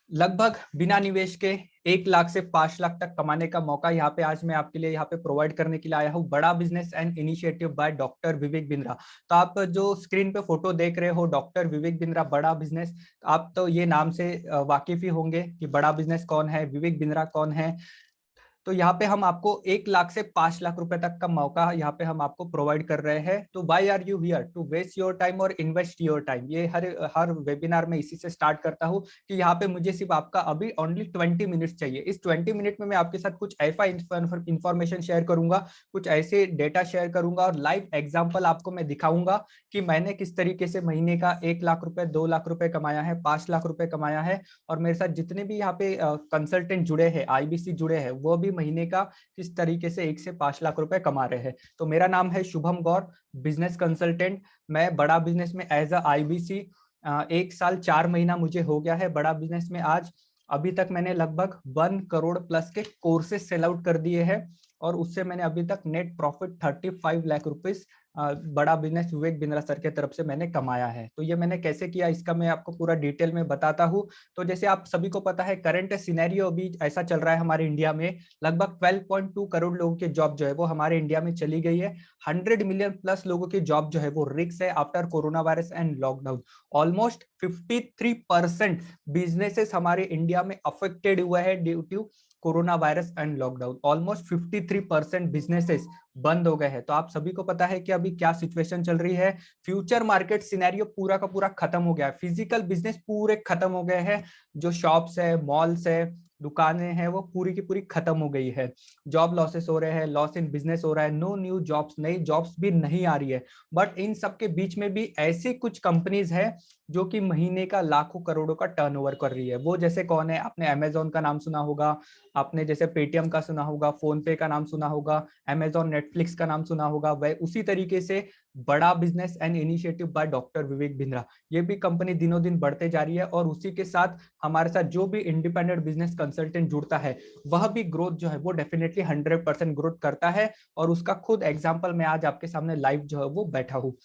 लगभग बिना निवेश के 1 लाख से 5 लाख तक कमाने का मौका यहाँ पे आज मैं आपके लिए यहाँ पे प्रोवाइड करने के लिए आया हूँ। Bada business and initiative by doctor Vivek Bindra. तो आप जो स्क्रीन पे फोटो देख रहे हो, डॉक्टर विवेक बिंद्रा बड़ा बिजनेस, आप तो ये नाम से वाकिफ ही होंगे कि बड़ा बिजनेस कौन है, विवेक बिंद्रा कौन है। तो यहाँ पे हम आपको 1 लाख से 5 लाख रुपए तक का मौका यहाँ पे हम आपको प्रोवाइड कर रहे हैं। तो why are you here to waste your time और इन्वेस्ट योर टाइम। ये हर हर वेबिनार में इसी से स्टार्ट करता हूँ कि यहाँ पे मुझे सिर्फ आपका अभी ओनली 20 मिनट चाहिए। इस 20 मिनट में मैं आपके साथ कुछ ऐसा इंफॉर्मेशन शेयर करूंगा, कुछ ऐसे डेटा शेयर करूंगा और लाइव एग्जाम्पल आपको मैं दिखाऊंगा कि मैंने किस तरीके से महीने का 1 लाख रुपए, 2 लाख रुपए कमाया है, 5 लाख रुपए कमाया है। और मेरे साथ जितने भी यहाँ पे कंसल्टेंट जुड़े हैं, आईबीसी जुड़े हैं, वो भी महीने का किस तरीके से 1 से 5 लाख रुपए कमा रहे हैं। तो मेरा नाम है शुभम गौर, बिजनेस कंसल्टेंट। मैं बड़ा बिजनेस में एज अ आईबीसी 1 साल 4 महीना मुझे हो गया है बड़ा बिजनेस में। आज अभी तक मैंने लगभग 1 करोड़ प्लस के कोर्सेज सेल आउट कर दिए हैं और उससे मैंने अभी तक नेट प्रॉफिट 35 लाख रुपीज बड़ा बिजनेस विवेक बिंद्रा सर के तरफ से मैंने कमाया है। तो ये मैंने कैसे किया इसका मैं आपको पूरा डिटेल में बताता हूँ। तो जैसे आप सभी को पता है, करंट सिनेरियो अभी ऐसा चल रहा है हमारे इंडिया में, लगभग 12.2 करोड़ लोगों की जॉब जो है वो हमारे इंडिया में चली गई है। 100 मिलियन प्लस लोगों की जॉब जो है वो रिस्क है after corona virus and lockdown. Almost 53% businesses हमारे इंडिया में अफेक्टेड हुआ है due to corona virus and lockdown. Almost 53% businesses बंद हो गए हैं। तो आप सभी को पता है कि अभी क्या सिचुएशन चल रही है। फ्यूचर मार्केट सिनेरियो पूरा का पूरा खत्म हो गया है, फिजिकल बिजनेस पूरे खत्म हो गए हैं। जो शॉप्स है, मॉल्स है, दुकानें हैं, वो पूरी की पूरी खत्म हो गई है। जॉब लॉसेस हो रहे हैं, लॉस इन बिजनेस हो रहा है, नो न्यू जॉब्स, नई जॉब्स भी नहीं आ रही है। बट इन सब के बीच में भी ऐसी कुछ कंपनीज है जो कि महीने का लाखों करोड़ों का टर्नओवर कर रही है। वो जैसे कौन है, आपने अमेजोन का नाम सुना होगा, आपने जैसे पेटीएम का सुना होगा, फोन पे का नाम सुना होगा, अमेजोन नेटफ्लिक्स का नाम सुना होगा। वह उसी तरीके से Bada business and initiative by doctor Vivek Bindra, ये भी कंपनी दिनों दिन बढ़ते जा रही है। और उसी के साथ हमारे साथ जो भी इंडिपेंडेंट बिजनेस कंसल्टेंट जुड़ता है वह भी ग्रोथ जो है वो डेफिनेटली 100% ग्रोथ करता है। और उसका खुद एग्जाम्पल मैं आज आपके सामने लाइव जो है वो बैठा हूँ।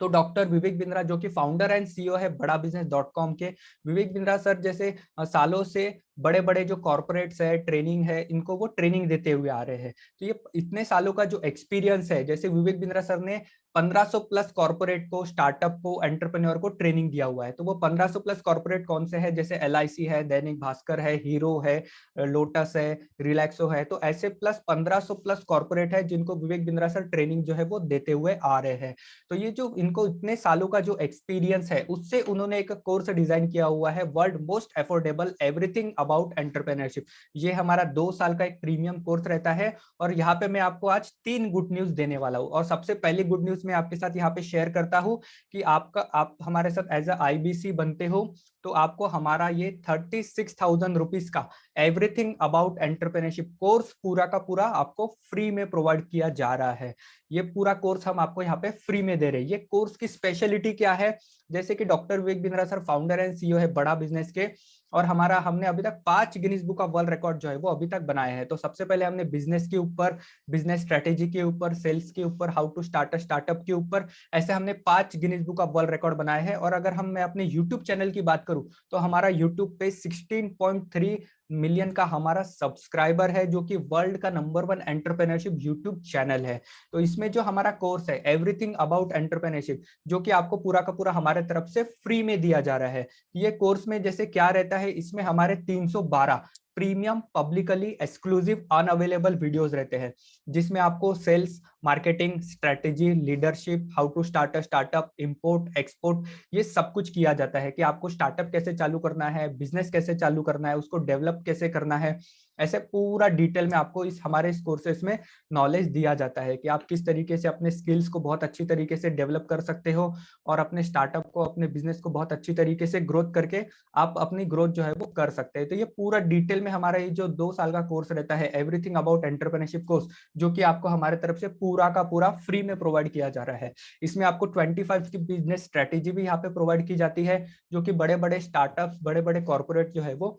तो डॉक्टर विवेक बिंद्रा जो कि फाउंडर एंड सीईओ है बड़ा बिजनेस डॉट कॉम के, विवेक बिंद्रा सर जैसे सालों से बड़े बड़े जो कॉर्पोरेट्स है, ट्रेनिंग है, इनको वो ट्रेनिंग देते हुए आ रहे हैं। तो ये इतने सालों का जो एक्सपीरियंस है, जैसे विवेक बिंद्रा सर ने 1500 प्लस कॉर्पोरेट को, स्टार्टअप को, एंटरप्रेन्योर को ट्रेनिंग दिया हुआ है। तो वो 1500 प्लस कॉर्पोरेट कौन से है, जैसे एलआईसी है, दैनिक भास्कर है, हीरो है, लोटस है, रिलैक्सो है। तो ऐसे प्लस 1500 प्लस कॉर्पोरेट है जिनको विवेक बिंद्रा सर ट्रेनिंग जो है वो देते हुए आ रहे हैं। तो ये जो इनको इतने सालों का जो एक्सपीरियंस है, उससे उन्होंने एक कोर्स डिजाइन किया हुआ है, world most affordable everything about entrepreneurship. ये हमारा 2 साल का एक प्रीमियम कोर्स रहता है। और यहाँ पे मैं आपको आज 3 गुड न्यूज देने वाला हूँ। और सबसे पहली गुड न्यूज मैं आपके साथ यहाँ पे शेयर करता हूँ कि आप हमारे साथ एज अ आईबीसी बनते हो तो आपको हमारा ये 36,000 रुपीज का एवरीथिंग अबाउट एंटरप्रेन्योरशिप कोर्स पूरा का पूरा आपको फ्री में प्रोवाइड किया जा रहा है। ये पूरा कोर्स हम आपको यहाँ पे फ्री में दे रहे हैं। ये कोर्स की स्पेशलिटी क्या है, जैसे कि doctor Vivek Bindra sir founder and CEO है बड़ा बिजनेस के, और हमने अभी तक 5 Guinness book of world record जो है वो अभी तक बनाए हैं। तो सबसे पहले हमने बिजनेस के ऊपर, बिजनेस स्ट्रेटेजी के ऊपर, सेल्स के ऊपर, how to start a startup के ऊपर, ऐसे हमने 5 Guinness book of world record बनाए हैं। और अगर मैं अपने यूट्यूब चैनल की बात करूं तो हमारा यूट्यूब पे 16.3 मिलियन का हमारा सब्सक्राइबर है, जो कि वर्ल्ड का नंबर 1 एंटरप्रेन्योरशिप यूट्यूब चैनल है। तो इसमें जो हमारा कोर्स है एवरीथिंग अबाउट एंटरप्रेन्योरशिप, जो कि आपको पूरा का पूरा हमारे तरफ से फ्री में दिया जा रहा है। ये कोर्स में जैसे क्या रहता है, इसमें हमारे 312 premium publicly exclusive unavailable videos रहते हैं, जिसमें आपको sales, marketing, strategy, leadership, how to start a startup, import export, ये सब कुछ किया जाता है कि आपको स्टार्टअप कैसे चालू करना है, बिजनेस कैसे चालू करना है, उसको डेवलप कैसे करना है। ऐसे पूरा डिटेल में आपको हमारे इस कोर्सेस में नॉलेज दिया जाता है कि आप किस तरीके से अपने स्किल्स को बहुत अच्छी तरीके से डेवलप कर सकते हो और अपने स्टार्टअप को, अपने बिजनेस को बहुत अच्छी तरीके से ग्रोथ करके आप अपनी ग्रोथ जो है वो कर सकते हैं। तो ये पूरा डिटेल में हमारा ये जो 2 साल का कोर्स रहता है एवरीथिंग अबाउट एंटरप्रेन्योरशिप कोर्स, जो कि आपको हमारे तरफ से पूरा का पूरा फ्री में प्रोवाइड किया जा रहा है। इसमें आपको 25 की बिजनेस स्ट्रेटेजी भी यहाँ पे प्रोवाइड की जाती है, जो कि बड़े बड़े स्टार्टअप्स, बड़े बड़े कॉर्पोरेट जो है वो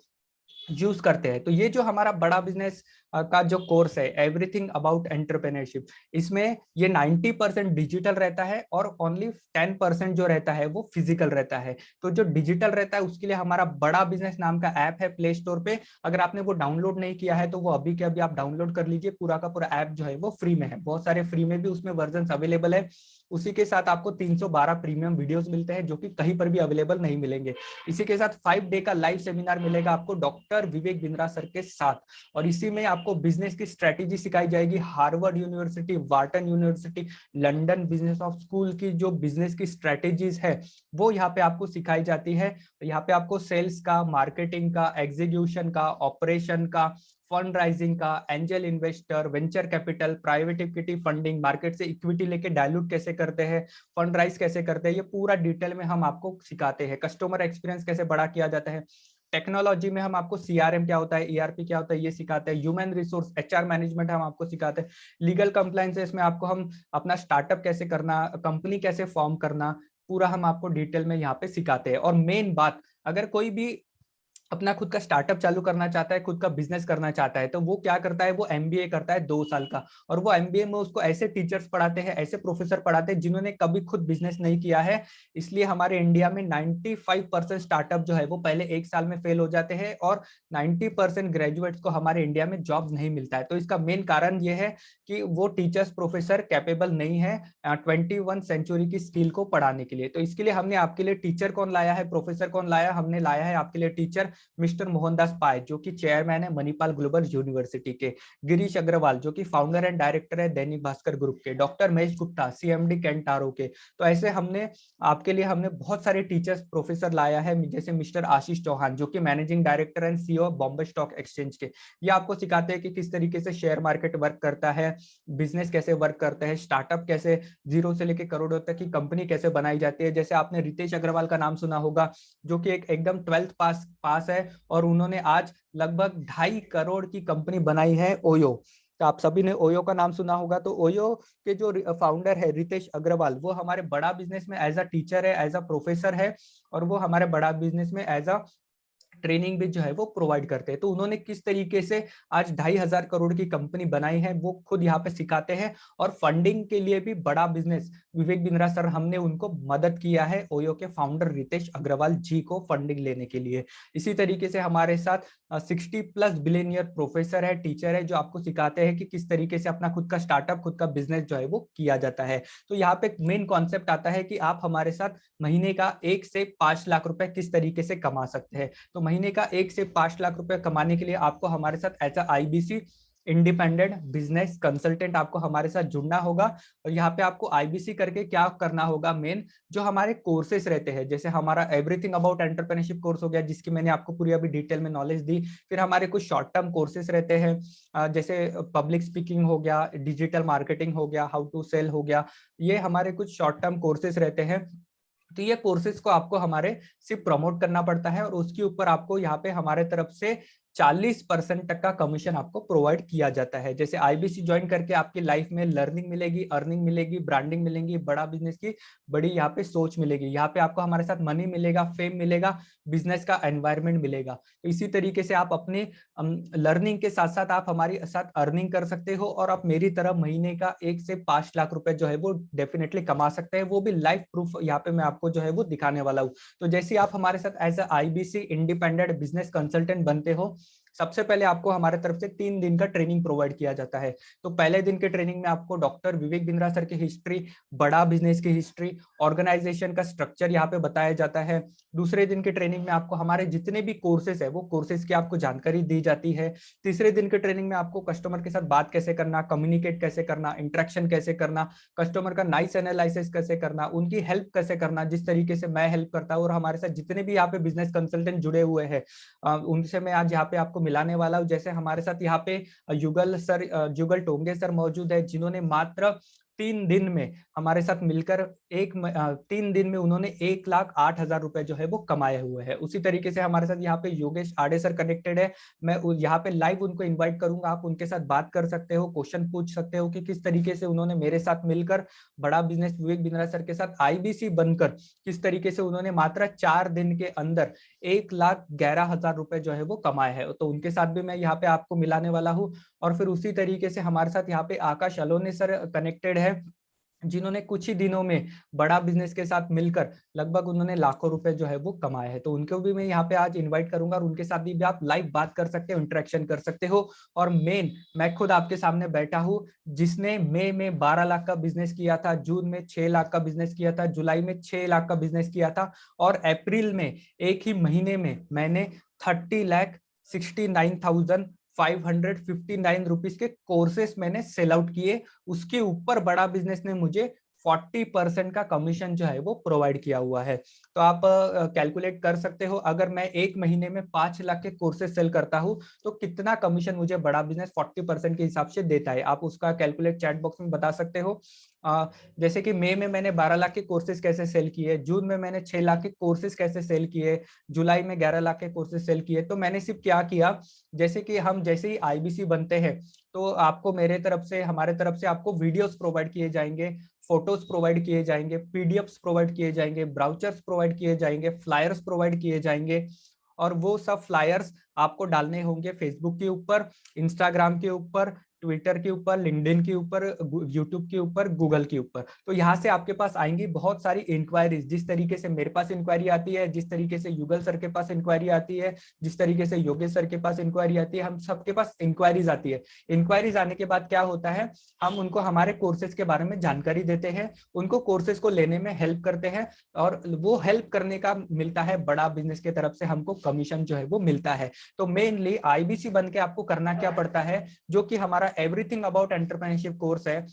यूज करते हैं। तो ये जो हमारा बड़ा बिजनेस का जो कोर्स है एवरीथिंग अबाउट एंटरप्रेन्योरशिप, इसमें ये 90% डिजिटल रहता है और ओनली 10% जो रहता है वो फिजिकल रहता है। तो जो डिजिटल रहता है उसके लिए हमारा बड़ा बिजनेस नाम का ऐप है प्ले स्टोर पे, अगर आपने वो डाउनलोड नहीं किया है तो वो अभी के अभी आप डाउनलोड कर लीजिए। पूरा का पूरा ऐप जो है वो फ्री में है, बहुत सारे फ्री में भी उसमें वर्जन अवेलेबल है। उसी के साथ आपको 312 प्रीमियम वीडियोस मिलते हैं जो कि कहीं पर भी अवेलेबल नहीं मिलेंगे। इसी के साथ 5 डे का लाइव सेमिनार मिलेगा आपको डॉक्टर विवेक बिंद्रा सर के साथ, और इसी में आपको बिजनेस की स्ट्रेटेजी सिखाई जाएगी। Harvard university, Wharton university, London business of school की जो बिजनेस की स्ट्रेटेजीज है वो यहाँ पे आपको सिखाई जाती है। यहाँ पे आपको सेल्स का, मार्केटिंग का, एग्जीक्यूशन का, ऑपरेशन का, फंड राइजिंग का, angel investor, venture capital, private equity funding, market से इक्विटी लेके डायलूट कैसे करते हैं, फंड राइज कैसे करते हैं, ये पूरा डिटेल में हम आपको सिखाते हैं। कस्टमर एक्सपीरियंस कैसे बड़ा किया जाता है, टेक्नोलॉजी में हम आपको सीआरएम क्या होता है, ईआरपी क्या होता है ये सिखाते हैं। ह्यूमन रिसोर्स एचआर मैनेजमेंट हम आपको सिखाते हैं। लीगल कंप्लायंसेस में आपको हम अपना स्टार्टअप कैसे करना, कंपनी कैसे फॉर्म करना, पूरा हम आपको डिटेल में यहाँ पे सिखाते हैं। और मेन बात, अगर कोई भी अपना खुद का स्टार्टअप चालू करना चाहता है, खुद का बिजनेस करना चाहता है, तो वो क्या करता है, वो एमबीए करता है 2 साल का, और वो एमबीए में उसको ऐसे टीचर्स पढ़ाते हैं, ऐसे प्रोफेसर पढ़ाते हैं जिन्होंने कभी खुद बिजनेस नहीं किया है। इसलिए हमारे इंडिया में 95% स्टार्टअप जो है वो पहले 1 साल में फेल हो जाते हैं, और 90% ग्रेजुएट्स को हमारे इंडिया में जॉब नहीं मिलता है। तो इसका मेन कारण ये है कि वो टीचर्स प्रोफेसर कैपेबल नहीं है 21 सेंचुरी की स्किल को पढ़ाने के लिए। तो इसके लिए हमने आपके लिए टीचर कौन लाया है, प्रोफेसर कौन लाया, हमने लाया है आपके लिए टीचर मिस्टर मोहनदास पाय, जो कि चेयरमैन है मणिपाल ग्लोबल यूनिवर्सिटी के, गिरीश अग्रवाल जो कि फाउंडर एंड डायरेक्टर है दैनिक भास्कर ग्रुप के, डॉक्टर महेश गुप्ता सीएमडी कैंटारो के। तो ऐसे हमने आपके लिए हमने बहुत सारे टीचर्स प्रोफेसर लाया है, जैसे मिस्टर आशीष चौहान जो कि managing director and CEO of Bombay stock exchange के। ये आपको सिखाते हैं कि किस तरीके से शेयर मार्केट वर्क करता है, बिजनेस कैसे वर्क करता है, स्टार्टअप कैसे जीरो से लेकर करोड़ों तक की कंपनी कैसे बनाई जाती है। जैसे आपने रितेश अग्रवाल का नाम सुना होगा, जो कि एक एकदम 12th पास है, और उन्होंने आज लगभग 2.5 करोड़ की कंपनी बनाई है ओयो। तो आप सभी ने ओयो का नाम सुना होगा। तो ओयो के जो फाउंडर है रितेश अग्रवाल, वो हमारे बड़ा बिजनेस में एज अ टीचर है, एज अ प्रोफेसर है, और वो हमारे बड़ा बिजनेस में एज अ ट्रेनिंग भी जो है वो प्रोवाइड करते हैं। तो उन्होंने किस तरीके से आज 2.5 करोड़ की कंपनी बनाई है वो खुद यहाँ पे सिखाते हैं। और फंडिंग के लिए भी बड़ा बिजनेस विवेक बिंद्रा सर, हमने उनको मदद किया है ओयो के फाउंडर रितेश अग्रवाल जी को फंडिंग लेने के लिए। इसी तरीके से हमारे साथ 60+ बिलियनियर प्रोफेसर है, टीचर है, जो आपको सिखाते हैं कि किस तरीके से अपना खुद का स्टार्टअप, खुद का बिजनेस जो है वो किया जाता है। तो यहाँ पे मेन कॉन्सेप्ट आता है कि आप हमारे साथ महीने का 1 से 5 लाख रुपए किस तरीके से कमा सकते हैं। तो महीने का 1 से 5 लाख रुपए कमाने के लिए आपको हमारे साथ as a IBC independent business consultant आपको हमारे साथ जुड़ना होगा। और यहाँ पे आपको आईबीसी करके क्या करना होगा, मेन जो हमारे कोर्सेस रहते हैं, जैसे हमारा एवरीथिंग अबाउट एंटरप्रेन्योरशिप कोर्स हो गया, जिसकी मैंने आपको पूरी अभी डिटेल में नॉलेज दी। फिर हमारे कुछ शॉर्ट टर्म कोर्सेस रहते हैं, जैसे पब्लिक स्पीकिंग हो गया, डिजिटल मार्केटिंग हो गया, हाउ टू सेल हो गया, ये हमारे कुछ शॉर्ट टर्म कोर्सेस रहते हैं। तो ये कोर्सेज को आपको हमारे सिर्फ प्रमोट करना पड़ता है, और उसके ऊपर आपको यहाँ पे हमारे तरफ से 40% तक का कमीशन आपको प्रोवाइड किया जाता है। जैसे आईबीसी ज्वाइन करके आपकी लाइफ में लर्निंग मिलेगी, अर्निंग मिलेगी, ब्रांडिंग मिलेगी, बड़ा बिजनेस की बड़ी यहाँ पे सोच मिलेगी। यहाँ पे आपको हमारे साथ मनी मिलेगा, फेम मिलेगा, बिजनेस का एनवायरमेंट मिलेगा। तो इसी तरीके से आप अपने लर्निंग के साथ साथ आप हमारे साथ अर्निंग कर सकते हो, और आप मेरी तरह महीने का 1 से 5 लाख रुपए जो है वो डेफिनेटली कमा सकते हैं। वो भी लाइफ प्रूफ यहाँ पे मैं आपको जो है वो दिखाने वाला हूँ। तो जैसे आप हमारे साथ as a IBC independent business consultant बनते हो, सबसे पहले आपको हमारे तरफ से 3 दिन का ट्रेनिंग प्रोवाइड किया जाता है। तो पहले दिन के ट्रेनिंग में आपको डॉक्टर विवेक बिंद्रा सर की हिस्ट्री, बड़ा बिजनेस की हिस्ट्री, ऑर्गेनाइजेशन का स्ट्रक्चर यहाँ पे बताया जाता है। दूसरे दिन की ट्रेनिंग में आपको हमारे जितने भी कोर्सेज है वो कोर्सेज की आपको जानकारी दी जाती है। तीसरे दिन के ट्रेनिंग में आपको कस्टमर के साथ बात कैसे करना, कम्युनिकेट कैसे करना, इंटरेक्शन कैसे करना, कस्टमर का नाइस एनालिसिस कैसे करना, उनकी हेल्प कैसे करना, जिस तरीके से मैं हेल्प करता हूँ। और हमारे साथ जितने भी यहाँ पे बिजनेस कंसल्टेंट जुड़े हुए हैं उनसे मैं आज यहाँ पे आपको मिलाने वाला हूँ। जैसे हमारे साथ यहाँ पे युगल टोंगे सर मौजूद है, जिन्होंने मात्र 3 दिन में हमारे साथ मिलकर 3 दिन में उन्होंने 1,08,000 रुपए जो है वो कमाए हुए हैं। उसी तरीके से हमारे साथ यहाँ पे योगेश आडे सर कनेक्टेड है। मैं यहाँ पे लाइव उनको इन्वाइट करूंगा, आप उनके साथ बात कर सकते हो, क्वेश्चन पूछ सकते हो कि किस तरीके से उन्होंने मेरे साथ मिलकर बड़ा बिजनेस विवेक बिंद्रा सर के साथ आईबीसी बनकर किस तरीके से उन्होंने मात्र 4 दिन के अंदर 1,11,000 रुपए जो है वो कमाए हैं। तो उनके साथ भी मैं यहाँ पे आपको मिलाने वाला हूँ। और फिर उसी तरीके से हमारे साथ यहाँ पे आकाश अलोने सर कनेक्टेड है, जिन्होंने कुछ ही दिनों में बड़ा बिजनेस के साथ मिलकर लगभग उन्होंने लाखों रुपए जो है वो कमाए हैं। तो उनको भी मैं यहाँ पे आज इनवाइट करूंगा और उनके साथ भी आप लाइव बात कर सकते हो, इंटरेक्शन कर सकते हो। और मैं खुद आपके सामने बैठा हूँ, जिसने मई में 12 लाख का बिजनेस किया था, जून में 6 लाख का बिजनेस किया था, जुलाई में 6 लाख का बिजनेस किया था, और अप्रैल में एक ही महीने में मैंने 30,69,559 रुपीज के कोर्सेस मैंने सेल आउट किए। उसके ऊपर बड़ा बिजनेस ने मुझे 40% का कमीशन जो है वो प्रोवाइड किया हुआ है। तो आप कैलकुलेट कर सकते हो, अगर मैं एक महीने में 5 लाख के कोर्सेज सेल करता हूं तो कितना कमीशन मुझे बड़ा बिजनेस 40% के हिसाब से देता है। आप उसका कैलकुलेट चैट बॉक्स में बता सकते हो। जैसे कि मई में मैंने 12 लाख के कोर्सेज कैसे सेल किए, जून में मैंने 6 लाख के कोर्सेज कैसे सेल किए, जुलाई में 11 लाख के कोर्सेज सेल किए। तो मैंने सिर्फ क्या किया, जैसे ही आईबीसी बनते हैं तो आपको मेरे तरफ से, हमारे तरफ से आपको वीडियोस प्रोवाइड किए जाएंगे, फोटोज प्रोवाइड किए जाएंगे, पीडीएफ्स प्रोवाइड किए जाएंगे, ब्राउचर्स प्रोवाइड किए जाएंगे, फ्लायर्स प्रोवाइड किए जाएंगे। और वो सब फ्लायर्स आपको डालने होंगे फेसबुक के ऊपर, इंस्टाग्राम के ऊपर, ट्विटर के ऊपर, लिंक्डइन के ऊपर, यूट्यूब के ऊपर, गूगल के ऊपर। तो यहाँ से आपके पास आएंगी बहुत सारी इंक्वायरीज, जिस तरीके से मेरे पास इंक्वायरी आती है, जिस तरीके से युगल सर के पास इंक्वायरी आती है, जिस तरीके से योगेश सर के पास इंक्वायरी आती है, हम सबके पास इंक्वायरीज आती है। इंक्वायरीज आने के बाद क्या होता है, हम उनको हमारे कोर्सेज के बारे में जानकारी देते हैं, उनको कोर्सेज को लेने में हेल्प करते हैं, और वो हेल्प करने का मिलता है बड़ा बिजनेस की तरफ से हमको कमीशन जो है वो मिलता है। तो मेनली आईबीसी बन के आपको करना क्या पड़ता है, जो कि हमारा एवरीथिंग अबाउट एंटरप्रेन्योरशिप कोर्स है,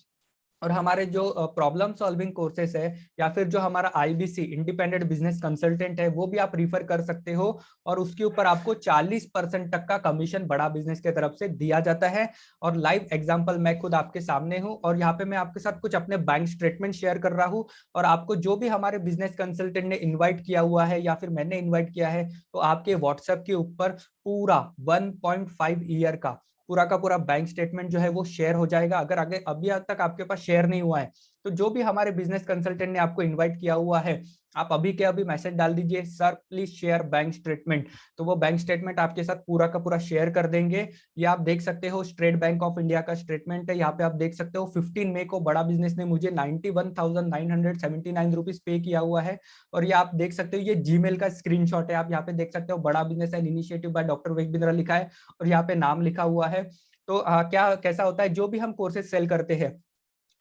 और हमारे जो प्रॉब्लम सॉल्विंग कोर्सेस है, या फिर जो हमारा आईबीसी इंडिपेंडेंट बिजनेस कंसल्टेंट है, वो भी आप रिफर कर सकते हो। और उसके ऊपर आपको 40% तक का कमीशन बड़ा बिजनेस के तरफ से दिया जाता है। और लाइव एग्जांपल मैं खुद आपके सामने हूं, और यहाँ पे मैं आपके साथ कुछ अपने बैंक स्टेटमेंट शेयर कर रहा हूं। और आपको जो भी हमारे बिजनेस कंसल्टेंट ने इन्वाइट किया हुआ है, या फिर मैंने इन्वाइट किया है, तो आपके व्हाट्सएप के ऊपर पूरा 1.5 ईयर का पूरा का पूरा बैंक स्टेटमेंट जो है वो शेयर हो जाएगा। अगर आगे अभी तक आपके पास शेयर नहीं हुआ है, तो जो भी हमारे बिजनेस कंसल्टेंट ने आपको इनवाइट किया हुआ है, आप अभी के अभी मैसेज डाल दीजिए, sir please share bank statement. तो वो बैंक स्टेटमेंट आपके साथ पूरा का पूरा शेयर कर देंगे। ये आप देख सकते हो, स्टेट बैंक ऑफ इंडिया का स्टेटमेंट है। यहाँ पे आप देख सकते हो 15 मई को बड़ा बिजनेस ने मुझे 91,979 रुपीज पे किया हुआ है। और ये आप देख सकते हो, ये जीमेल का स्क्रीनशॉट है। आप यहाँ पे देख सकते हो, Bada business and initiative by doctor Vivek Bindra लिखा है, और यहाँ पे नाम लिखा हुआ है। तो क्या कैसा होता है, जो भी हम कोर्सेज सेल करते हैं,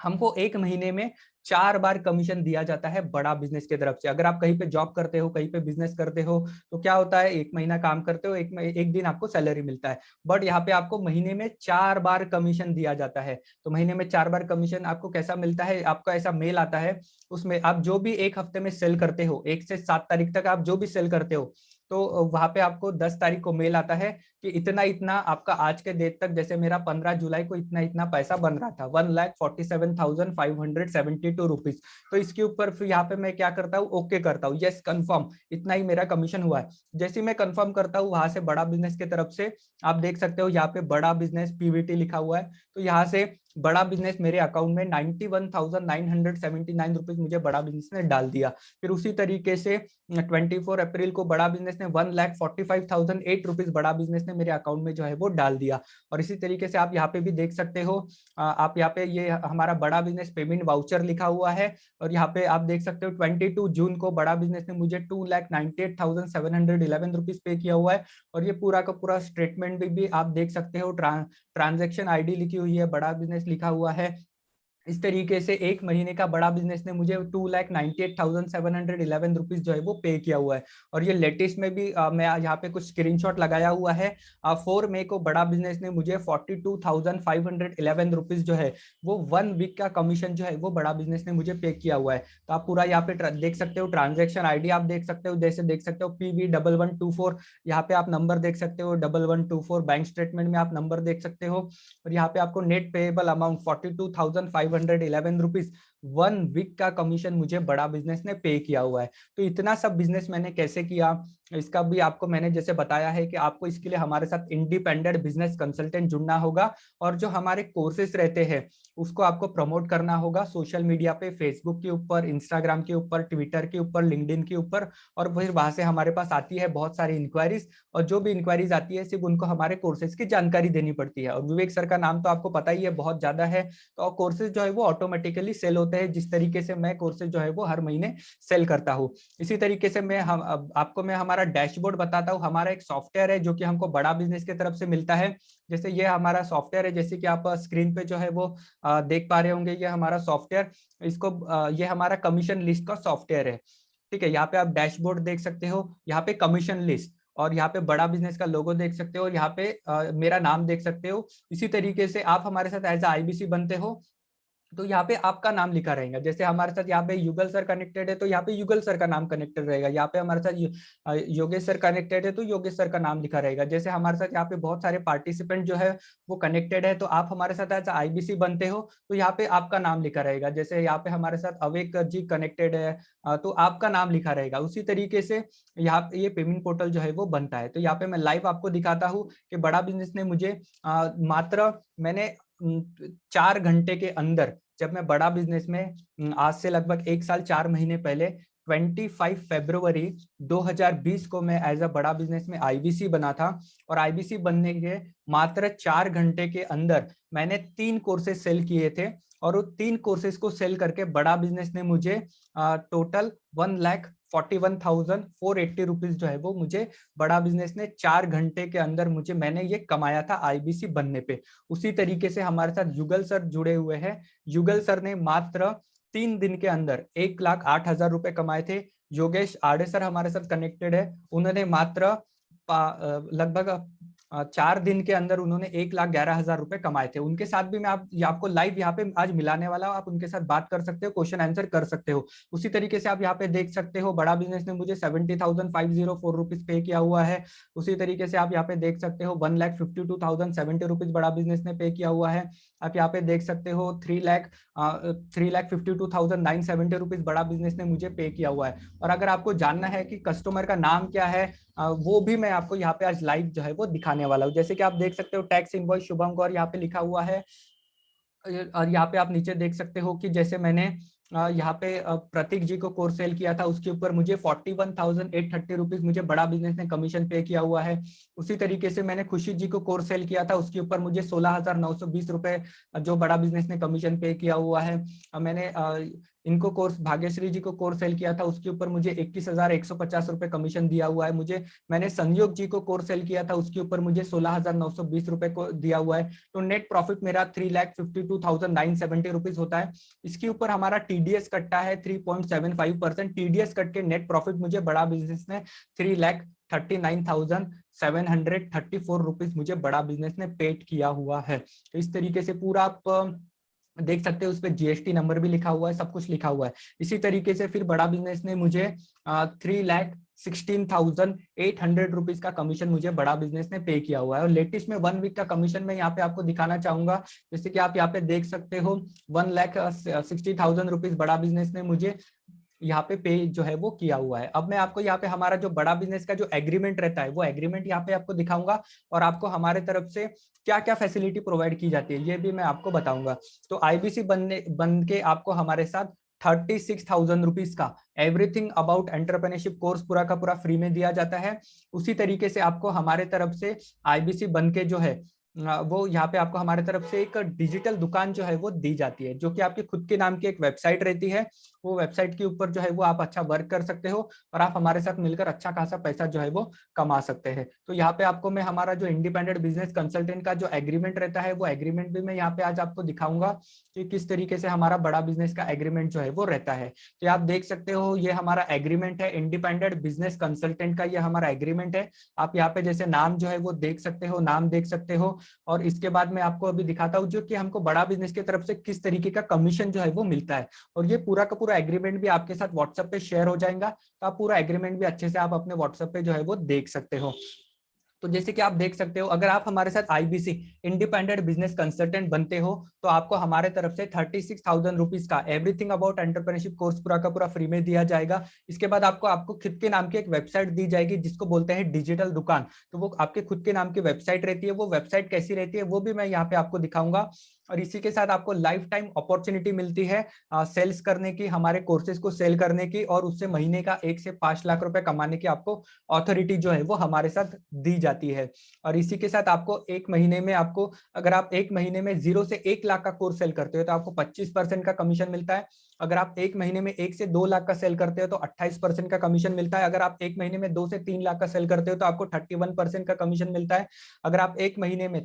हमको एक महीने में 4 बार कमीशन दिया जाता है बड़ा बिजनेस की तरफ से। अगर आप कहीं पे जॉब करते हो, कहीं पे बिजनेस करते हो, तो क्या होता है, एक महीना काम करते हो, एक दिन आपको सैलरी मिलता है। बट यहाँ पे आपको महीने में 4 बार कमीशन दिया जाता है। तो महीने में 4 बार कमीशन आपको कैसा मिलता है, आपका ऐसा मेल आता है, उसमें आप जो भी एक हफ्ते में सेल करते हो, 1 से 7 तारीख तक आप जो भी सेल करते हो, तो वहां पे आपको 10 तारीख को मेल आता है कि इतना इतना आपका आज के डेट तक, जैसे मेरा 15 जुलाई को इतना इतना पैसा बन रहा था, 1,47,572 रुपीज। तो इसके ऊपर फिर यहाँ पे मैं क्या करता हूँ, ओके करता हूँ, यस कंफर्म, इतना ही मेरा कमीशन हुआ है। जैसे ही मैं कंफर्म करता हूँ, वहां से बड़ा बिजनेस की तरफ से आप देख सकते हो, यहाँ पे बड़ा बिजनेस पीवीटी लिखा हुआ है। तो यहाँ से बड़ा बिजनेस मेरे अकाउंट में 91,979 रुपीज मुझे बड़ा बिजनेस ने डाल दिया। फिर उसी तरीके से 24 अप्रैल को बड़ा बिजनेस ने 1,45,008 रुपीज बड़ा बिजनेस ने मेरे अकाउंट में जो है वो डाल दिया। और इसी तरीके से आप यहाँ पे भी देख सकते हो, आप यहाँ पे ये हमारा बड़ा बिजनेस पेमेंट वाउचर लिखा हुआ है। और यहाँ पे आप देख सकते हो 22 जून को बड़ा बिजनेस ने मुझे 2,98,711 रुपीज पे किया हुआ है। और ये पूरा का पूरा स्टेटमेंट भी आप देख सकते हो, ट्रांजैक्शन आईडी लिखी हुई है, बड़ा बिजनेस लिखा हुआ है। इस तरीके से एक महीने का बड़ा बिजनेस ने मुझे 2,98,711 रुपीज जो है वो पे किया हुआ है। और ये लेटेस्ट में भी मैं यहाँ पे कुछ स्क्रीनशॉट लगाया हुआ है। 4 मई को बड़ा बिजनेस ने मुझे 42,511 रुपीज जो है वो 1 वीक का कमीशन जो है वो बड़ा बिजनेस ने मुझे पे किया हुआ है। तो आप पूरा यहाँ पे देख सकते हो, ट्रांजेक्शन आईडी आप देख सकते हो, जैसे देख सकते हो PV1124, यहाँ पे आप नंबर देख सकते हो 1124, बैंक स्टेटमेंट में आप नंबर देख सकते हो। और यहाँ पे आपको net payable amount 42,511 511 rupees 1 week का कमीशन मुझे बड़ा बिजनेस ने पे किया हुआ है। तो इतना सब बिजनेस मैंने कैसे किया, इसका भी आपको मैंने जैसे बताया है कि आपको इसके लिए हमारे साथ इंडिपेंडेंट बिजनेस कंसल्टेंट जुड़ना होगा, और जो हमारे कोर्सेज रहते हैं उसको आपको प्रमोट करना होगा सोशल मीडिया पे, फेसबुक के ऊपर, इंस्टाग्राम के ऊपर, ट्विटर के ऊपर, लिंक्डइन के ऊपर, और फिर वहां से हमारे पास आती है बहुत सारी इंक्वायरीज, और जो भी इंक्वायरीज आती है सिर्फ उनको हमारे कोर्सेज की जानकारी देनी पड़ती है। और विवेक सर का नाम तो आपको पता ही है, बहुत ज्यादा है, तो कोर्सेज जो है वो ऑटोमेटिकली सेल होते हैं, जिस तरीके से मैं कोर्सेज जो है वो हर महीने सेल करता हूँ। इसी तरीके से आपको मैं हमारा डैशबोर्ड बताता हूँ। हमारा एक सॉफ्टवेयर है जो कि हमको बड़ा बिजनेस की तरफ से मिलता है। जैसे ये हमारा सॉफ्टवेयर है, जैसे कि आप स्क्रीन पे जो है वो देख पा रहे होंगे, ये हमारा सॉफ्टवेयर, इसको ये हमारा कमीशन लिस्ट का सॉफ्टवेयर है। ठीक है, यहाँ पे आप डैशबोर्ड देख सकते हो, यहाँ पे कमीशन लिस्ट, और यहाँ पे बड़ा बिजनेस का लोगो देख सकते हो, और यहाँ पे मेरा नाम देख सकते हो। इसी तरीके से आप हमारे साथ एज आईबीसी बनते हो तो यहाँ पे आपका नाम लिखा रहेगा। जैसे हमारे साथ यहाँ पे युगल सर कनेक्टेड है तो यहाँ पे युगल सर का नाम कनेक्टेड रहेगा। यहाँ पे हमारे साथ योगेश सर कनेक्टेड है तो योगेश सर का नाम लिखा रहेगा। जैसे हमारे साथ यहाँ पे बहुत सारे पार्टिसिपेंट जो है वो कनेक्टेड है, तो आप हमारे साथ एज आईबीसी बनते हो तो यहाँ पे आपका नाम लिखा रहेगा। जैसे यहाँ पे हमारे साथ अवेक जी कनेक्टेड है तो आपका नाम लिखा रहेगा। उसी तरीके से यहाँ पे ये पेमेंट पोर्टल जो है वो बनता है। तो यहाँ पे मैं लाइव आपको दिखाता हूँ कि बड़ा बिजनेस ने मुझे मात्र मैंने 4 घंटे के अंदर, जब मैं बड़ा बिजनेस में आज से लगभग 1 साल 4 महीने पहले 25 फरवरी 2020 को मैं एज अ बड़ा बिजनेस में आईबीसी बना था, और आईबीसी बनने के मात्र 4 घंटे के अंदर मैंने 3 कोर्सेज सेल किए थे, और वो 3 कोर्सेज को सेल करके बड़ा बिजनेस ने मुझे टोटल 1,41,480 रुपीज जो है वो मुझे बड़ा बिजनेस ने 4 घंटे के अंदर मैंने ये कमाया था आईबीसी बनने पे। उसी तरीके से हमारे साथ युगल सर जुड़े हुए हैं। युगल सर ने मात्र 3 दिन के अंदर 1,08,000 रुपए कमाए थे। योगेश आड़े सर हमारे साथ कनेक्टेड है, उन्होंने मात्र लगभग 4 दिन के अंदर उन्होंने 1,11,000 रुपए कमाए थे। उनके साथ भी मैं आपको लाइव यहाँ पे आज मिलाने वाला हूँ, आप उनके साथ बात कर सकते हो, क्वेश्चन आंसर कर सकते हो। उसी तरीके से आप यहाँ पे देख सकते हो बड़ा बिजनेस ने मुझे 70,504 रुपीज पे किया हुआ है। उसी तरीके से आप यहाँ पे देख सकते हो 1,52,070 रुपीज बड़ा बिजनेस ने पे किया हुआ है। आप यहाँ पे देख सकते हो 3,52,970 रुपीज बड़ा बिजनेस ने मुझे पे किया हुआ है। और अगर आपको जानना है कि कस्टमर का नाम क्या है, वो भी मैं आपको यहाँ पे आज लाइव जो है वो दिखाने वाला हूँ। जैसे कि आप देख सकते हो टैक्स इनवॉइस शुभम गौर यहाँ पे लिखा हुआ है, और यहाँ पे आप नीचे देख सकते हो कि जैसे मैंने यहाँ पे प्रतीक जी को कोर्स सेल किया था, उसके ऊपर मुझे 41,830 रुपीज मुझे बड़ा बिजनेस ने कमीशन पे किया हुआ है। उसी तरीके से मैंने खुशी जी को कोर्स सेल किया था, उसके ऊपर मुझे 16,920 रुपए जो बड़ा बिजनेस ने कमीशन पे किया हुआ है। मैंने इनको कोर्स भाग्यश्री जी को कोर्स सेल किया था, उसके ऊपर मुझे 21,150 रुपए कमीशन दिया हुआ है। मैंने संयोग जी को कोर्स सेल किया था, उसके ऊपर मुझे 16,920 रुपए को दिया हुआ है। तो नेट प्रॉफिट मेरा 3,52,970 रुपीज होता है। इसके ऊपर हमारा टीडीएस कटता है 3.75%। टीडीएस कट के नेट प्रॉफिट मुझे बड़ा बिजनेस ने 3,39,734 रुपीज मुझे बड़ा बिजनेस ने पेड किया हुआ है। तो इस तरीके से पूरा आप देख सकते हो, उस पर जीएसटी नंबर भी लिखा हुआ है, सब कुछ लिखा हुआ है। इसी तरीके से फिर बड़ा बिजनेस ने मुझे 3,16,800 रुपीज का कमीशन मुझे बड़ा बिजनेस ने पे किया हुआ है। और लेटेस्ट में 1 वीक का कमीशन मैं यहाँ पे आपको दिखाना चाहूंगा। जैसे कि आप यहाँ पे देख सकते हो 1,60,000 रुपीज बड़ा बिजनेस ने मुझे यहाँ पे जो है वो किया हुआ है। अब मैं आपको यहाँ पे हमारा जो बड़ा बिजनेस का जो एग्रीमेंट रहता है वो एग्रीमेंट यहाँ पे आपको दिखाऊंगा, और आपको हमारे तरफ से क्या क्या फैसिलिटी प्रोवाइड की जाती है ये भी मैं आपको बताऊंगा। तो आईबीसी बन के आपको हमारे साथ 36,000 रुपीज का एवरीथिंग अबाउट एंटरप्रेन्योरशिप कोर्स पूरा का पूरा फ्री में दिया जाता है। उसी तरीके से आपको हमारे तरफ से आईबीसी बन के जो है वो यहाँ पे आपको हमारे तरफ से एक डिजिटल दुकान जो है वो दी जाती है, जो कि आपके खुद के नाम की एक वेबसाइट रहती है। वो वेबसाइट के ऊपर जो है वो आप अच्छा वर्क कर सकते हो, और आप हमारे साथ मिलकर अच्छा खासा पैसा जो है वो कमा सकते हैं। तो यहाँ पे आपको मैं हमारा जो इंडिपेंडेंट बिजनेस कंसल्टेंट का जो एग्रीमेंट रहता है वो एग्रीमेंट भी मैं यहाँ पे आज आपको दिखाऊंगा कि किस तरीके से हमारा बड़ा बिजनेस का एग्रीमेंट जो है वो रहता है। तो आप देख सकते हो ये हमारा एग्रीमेंट है, इंडिपेंडेंट बिजनेस कंसल्टेंट का ये हमारा एग्रीमेंट है। आप यहाँ पे जैसे नाम जो है वो देख सकते हो, नाम देख सकते हो। और इसके बाद मैं आपको अभी दिखाता हूँ जो कि हमको बड़ा बिजनेस की तरफ से किस तरीके का कमीशन जो है वो मिलता है। और ये पूरा का पूरा एग्रीमेंट भी आपके साथ व्हाट्सएप पे शेयर हो जाएगा, तो आप पूरा एग्रीमेंट भी अच्छे से आप अपने व्हाट्सएप पे जो है वो देख सकते हो। तो जैसे कि आप देख सकते हो, अगर आप हमारे साथ आईबीसी इंडिपेंडेंट बिजनेस कंसल्टेंट बनते हो तो आपको हमारे तरफ से 36,000 रुपीज का एवरीथिंग अबाउट एंटरप्रेन्योरशिप कोर्स पूरा का पूरा फ्री में दिया जाएगा। इसके बाद आपको आपको खुद के नाम की एक वेबसाइट दी जाएगी जिसको बोलते हैं डिजिटल दुकान। तो वो आपके खुद के नाम की वेबसाइट रहती है। वो वेबसाइट कैसी रहती है वो भी मैं यहाँ पे आपको दिखाऊंगा। और इसी के साथ आपको लाइफ टाइम अपॉर्चुनिटी मिलती है सेल्स करने की, हमारे कोर्सेज को सेल करने की, और उससे महीने का 1 से 5 लाख रुपए कमाने की आपको अथॉरिटी जो है वो हमारे साथ दी जाती है। और इसी के साथ आपको एक महीने में आपको, अगर आप एक महीने में 0 से 1 लाख का कोर्स सेल करते हो तो आपको 25% का कमीशन मिलता है। अगर आप एक महीने में 1 से 2 लाख का सेल करते हो तो 28% का कमीशन मिलता है। अगर आप एक महीने में 2 से 3 लाख का सेल करते हो तो आपको 31% का कमीशन मिलता है। अगर आप एक महीने में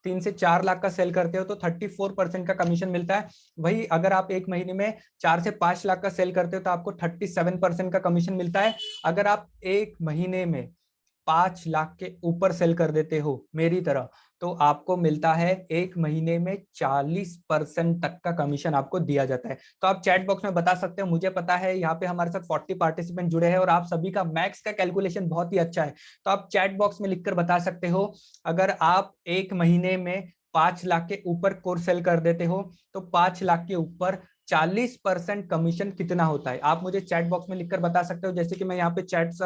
3 से 4 लाख का सेल करते हो तो 34% का कमीशन मिलता है। वही अगर आप एक महीने में 4 से 5 लाख का सेल करते हो तो आपको 37% का कमीशन मिलता है। अगर आप एक महीने में 5 लाख के ऊपर सेल कर देते हो मेरी तरह, तो आपको मिलता है एक महीने में 40% तक का कमीशन आपको दिया जाता है। तो आप चैट बॉक्स में बता सकते हो, मुझे पता है यहाँ पे हमारे साथ 40 पार्टिसिपेंट जुड़े हैं और आप सभी का मैक्स का कैलकुलेशन बहुत ही अच्छा है। तो आप चैट बॉक्स में लिखकर बता सकते हो, अगर आप एक महीने में 5 लाख के ऊपर कोर्स सेल कर देते हो तो 5 लाख के ऊपर 40% कमीशन कितना होता है, आप मुझे चैट बॉक्स में लिखकर बता सकते हो। जैसे कि मैं यहाँ पे चैट्स,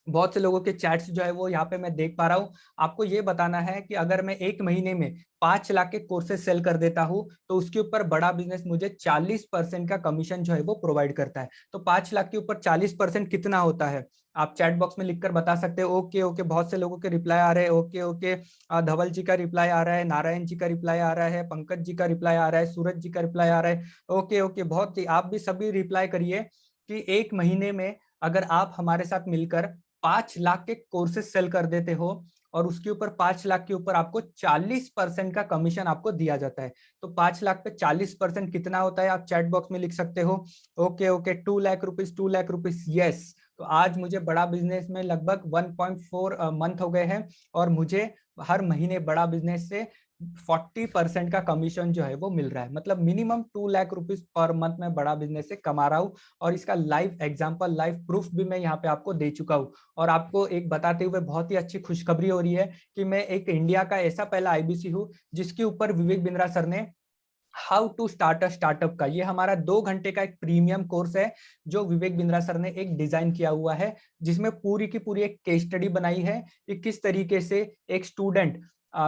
बहुत से लोगों के चैट्स जो है वो यहाँ पे मैं देख पा रहा हूँ। आपको ये बताना है कि अगर मैं एक महीने में 5 लाख के कोर्सेज सेल कर देता हूँ तो उसके ऊपर बड़ा बिजनेस मुझे 40% का कमीशन जो है वो प्रोवाइड करता है। तो 5 लाख के ऊपर 40% कितना होता है, आप चैट बॉक्स में लिखकर बता सकते हो। ओके ओके, बहुत से लोगों के रिप्लाई आ रहे हैं। ओके ओके, धवल जी का रिप्लाई आ रहा है, नारायण जी का रिप्लाई आ रहा है, पंकज जी का रिप्लाई आ रहा है, सूरज जी का रिप्लाई आ रहा है। ओके ओके, बहुत ही, आप भी सभी रिप्लाई करिए कि एक महीने में अगर आप हमारे साथ मिलकर 5 लाख के कोर्सेज सेल कर देते हो और उसके ऊपर 5 लाख के ऊपर आपको 40% का कमीशन आपको दिया जाता है। तो 5 लाख पे 40% कितना होता है, आप चैट बॉक्स में लिख सकते हो। Okay okay, 2 lakh rupees, 2 lakh rupees, yes. तो आज मुझे बड़ा बिजनेस में लगभग 1.4 मंथ हो गए हैं और मुझे हर महीने बड़ा बिजनेस से 40% का कमीशन जो है वो मिल रहा है। मतलब minimum 2 lakh rupees per month में बड़ा बिजनेस से कमा रहा हूँ। और इसका लाइव एग्जांपल, लाइव प्रूफ भी मैं यहाँ पे आपको दे चुका हूँ। और आपको एक बताते हुए बहुत ही अच्छी खुशखबरी हो रही है कि मैं एक इंडिया का ऐसा पहला आईबीसी हूँ जिसके ऊपर विवेक बिंद्रा सर ने how to start a startup का, ये हमारा 2 घंटे का एक प्रीमियम कोर्स है जो विवेक बिंद्रा सर ने एक डिजाइन किया हुआ है, जिसमें पूरी की पूरी एक केस स्टडी बनाई है कि किस तरीके से एक स्टूडेंट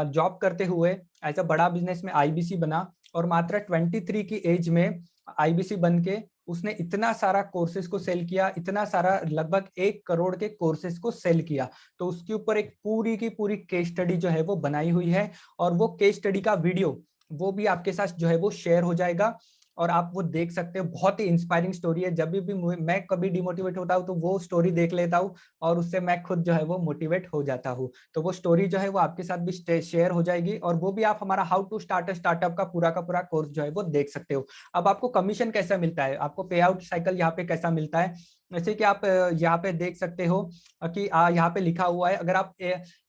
जॉब करते हुए एज अ बड़ा बिजनेस में आईबीसी बना, और मात्र 23 की एज में आईबीसी बन के उसने इतना सारा कोर्सेज को सेल किया, इतना सारा लगभग 1 करोड़ के कोर्सेज को सेल किया। तो उसके ऊपर एक पूरी की पूरी केस स्टडी जो है वो बनाई हुई है, और वो केस स्टडी का वीडियो वो भी आपके साथ जो है वो शेयर हो जाएगा और आप वो देख सकते हो। बहुत ही इंस्पायरिंग स्टोरी है। जब भी मैं कभी डिमोटिवेट होता हूँ तो वो स्टोरी देख लेता हूँ और उससे मैं खुद जो है वो मोटिवेट हो जाता हूँ। तो वो स्टोरी जो है वो आपके साथ भी शेयर हो जाएगी, और वो भी आप हमारा how to start a startup का पूरा कोर्स जो है वो देख सकते हो। अब आपको कमीशन कैसा मिलता है, आपको पे आउट साइकिल यहाँ पे कैसा मिलता है, जैसे कि आप यहाँ पे देख सकते हो कि यहाँ पे लिखा हुआ है, अगर आप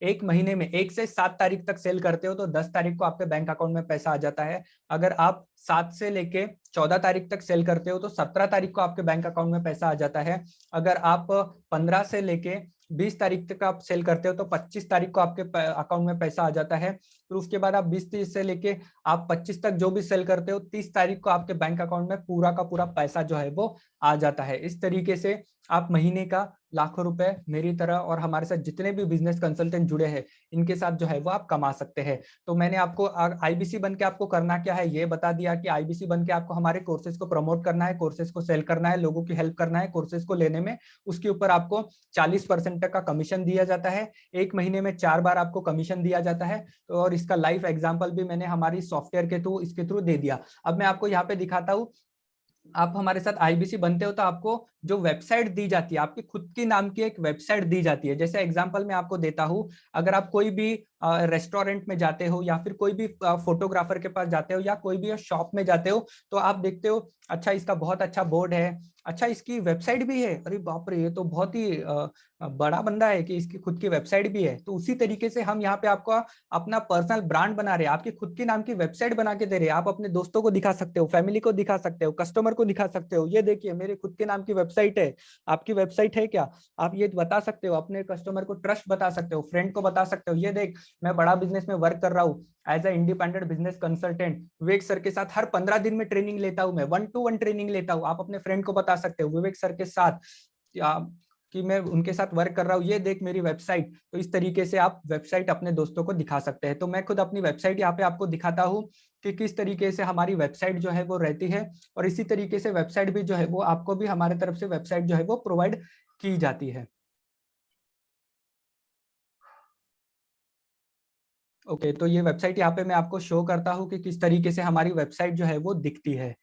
एक महीने में 1 से 7 तारीख तक सेल करते हो तो 10 तारीख को आपके बैंक अकाउंट में पैसा आ जाता है। अगर आप 7 से लेके 14 तारीख तक सेल करते हो तो 17 तारीख को आपके बैंक अकाउंट में पैसा आ जाता है। अगर आप 15 से लेके 20 तारीख तक आप सेल करते हो तो 25 तारीख को आपके अकाउंट में पैसा आ जाता है। फिर उसके बाद आप 20 से लेके आप 25 तक जो भी सेल करते हो, 30 तारीख को आपके बैंक अकाउंट में पूरा का पूरा पैसा जो है वो आ जाता है। इस तरीके से आप महीने का लाखों रुपए मेरी तरह और हमारे साथ जितने भी बिजनेस कंसल्टेंट जुड़े हैं इनके साथ जो है वो आप कमा सकते हैं। तो मैंने आपको आईबीसी बन के आपको करना क्या है ये बता दिया कि आईबीसी बन के आपको हमारे कोर्सेज को प्रमोट करना है, कोर्सेज को सेल करना है, लोगों की हेल्प करना है कोर्सेज को लेने में। उसके ऊपर आपको 40% तक का कमीशन दिया जाता है। एक महीने में 4 बार आपको कमीशन दिया जाता है। तो और इसका लाइव एग्जाम्पल भी मैंने हमारी सॉफ्टवेयर के थ्रू इसके थ्रू दे दिया। अब मैं आपको यहाँ पे दिखाता हूँ, आप हमारे साथ आईबीसी बनते हो तो आपको जो वेबसाइट दी जाती है, आपकी खुद की नाम की एक वेबसाइट दी जाती है। जैसे एग्जांपल मैं आपको देता हूं, अगर आप कोई भी रेस्टोरेंट में जाते हो या फिर कोई भी फोटोग्राफर के पास जाते हो या कोई भी शॉप में जाते हो, तो आप देखते हो अच्छा इसका बहुत अच्छा बोर्ड है, अच्छा इसकी वेबसाइट भी है, अरे बाप रे ये तो बहुत ही बड़ा बंदा है कि इसकी खुद की वेबसाइट भी है। तो उसी तरीके से हम यहाँ पे आपको अपना पर्सनल ब्रांड बना रहे हैं, आपकी खुद के नाम की वेबसाइट बना के दे रहे हैं। आप अपने दोस्तों को दिखा सकते हो, फैमिली को दिखा सकते हो, कस्टमर को दिखा सकते हो, ये देखिए मेरे खुद के नाम की वेबसाइट है, आपकी वेबसाइट है क्या? आप ये बता सकते हो, अपने कस्टमर को ट्रस्ट बता सकते हो, फ्रेंड को बता सकते हो, ये देख मैं बड़ा बिजनेस में वर्क कर रहा हूँ as a independent business consultant, Vivek sir के साथ हर 15 दिन में ट्रेनिंग लेता हूँ, मैं 1-to-1 ट्रेनिंग लेता हूँ। आप अपने फ्रेंड को बता सकते हो विवेक सर के साथ कि मैं उनके साथ वर्क कर रहा हूँ, ये देख मेरी वेबसाइट। तो इस तरीके से आप वेबसाइट अपने दोस्तों को दिखा सकते हैं। तो मैं खुद अपनी वेबसाइट यहाँ पे आपको दिखाता हूँ कि किस तरीके से हमारी वेबसाइट जो है वो रहती है, और इसी तरीके से वेबसाइट भी जो है वो आपको भी हमारे तरफ से वेबसाइट जो है वो प्रोवाइड की जाती है। ओके, तो ये वेबसाइट यहाँ पे मैं आपको शो करता हूँ कि किस तरीके से हमारी वेबसाइट जो है वो दिखती है।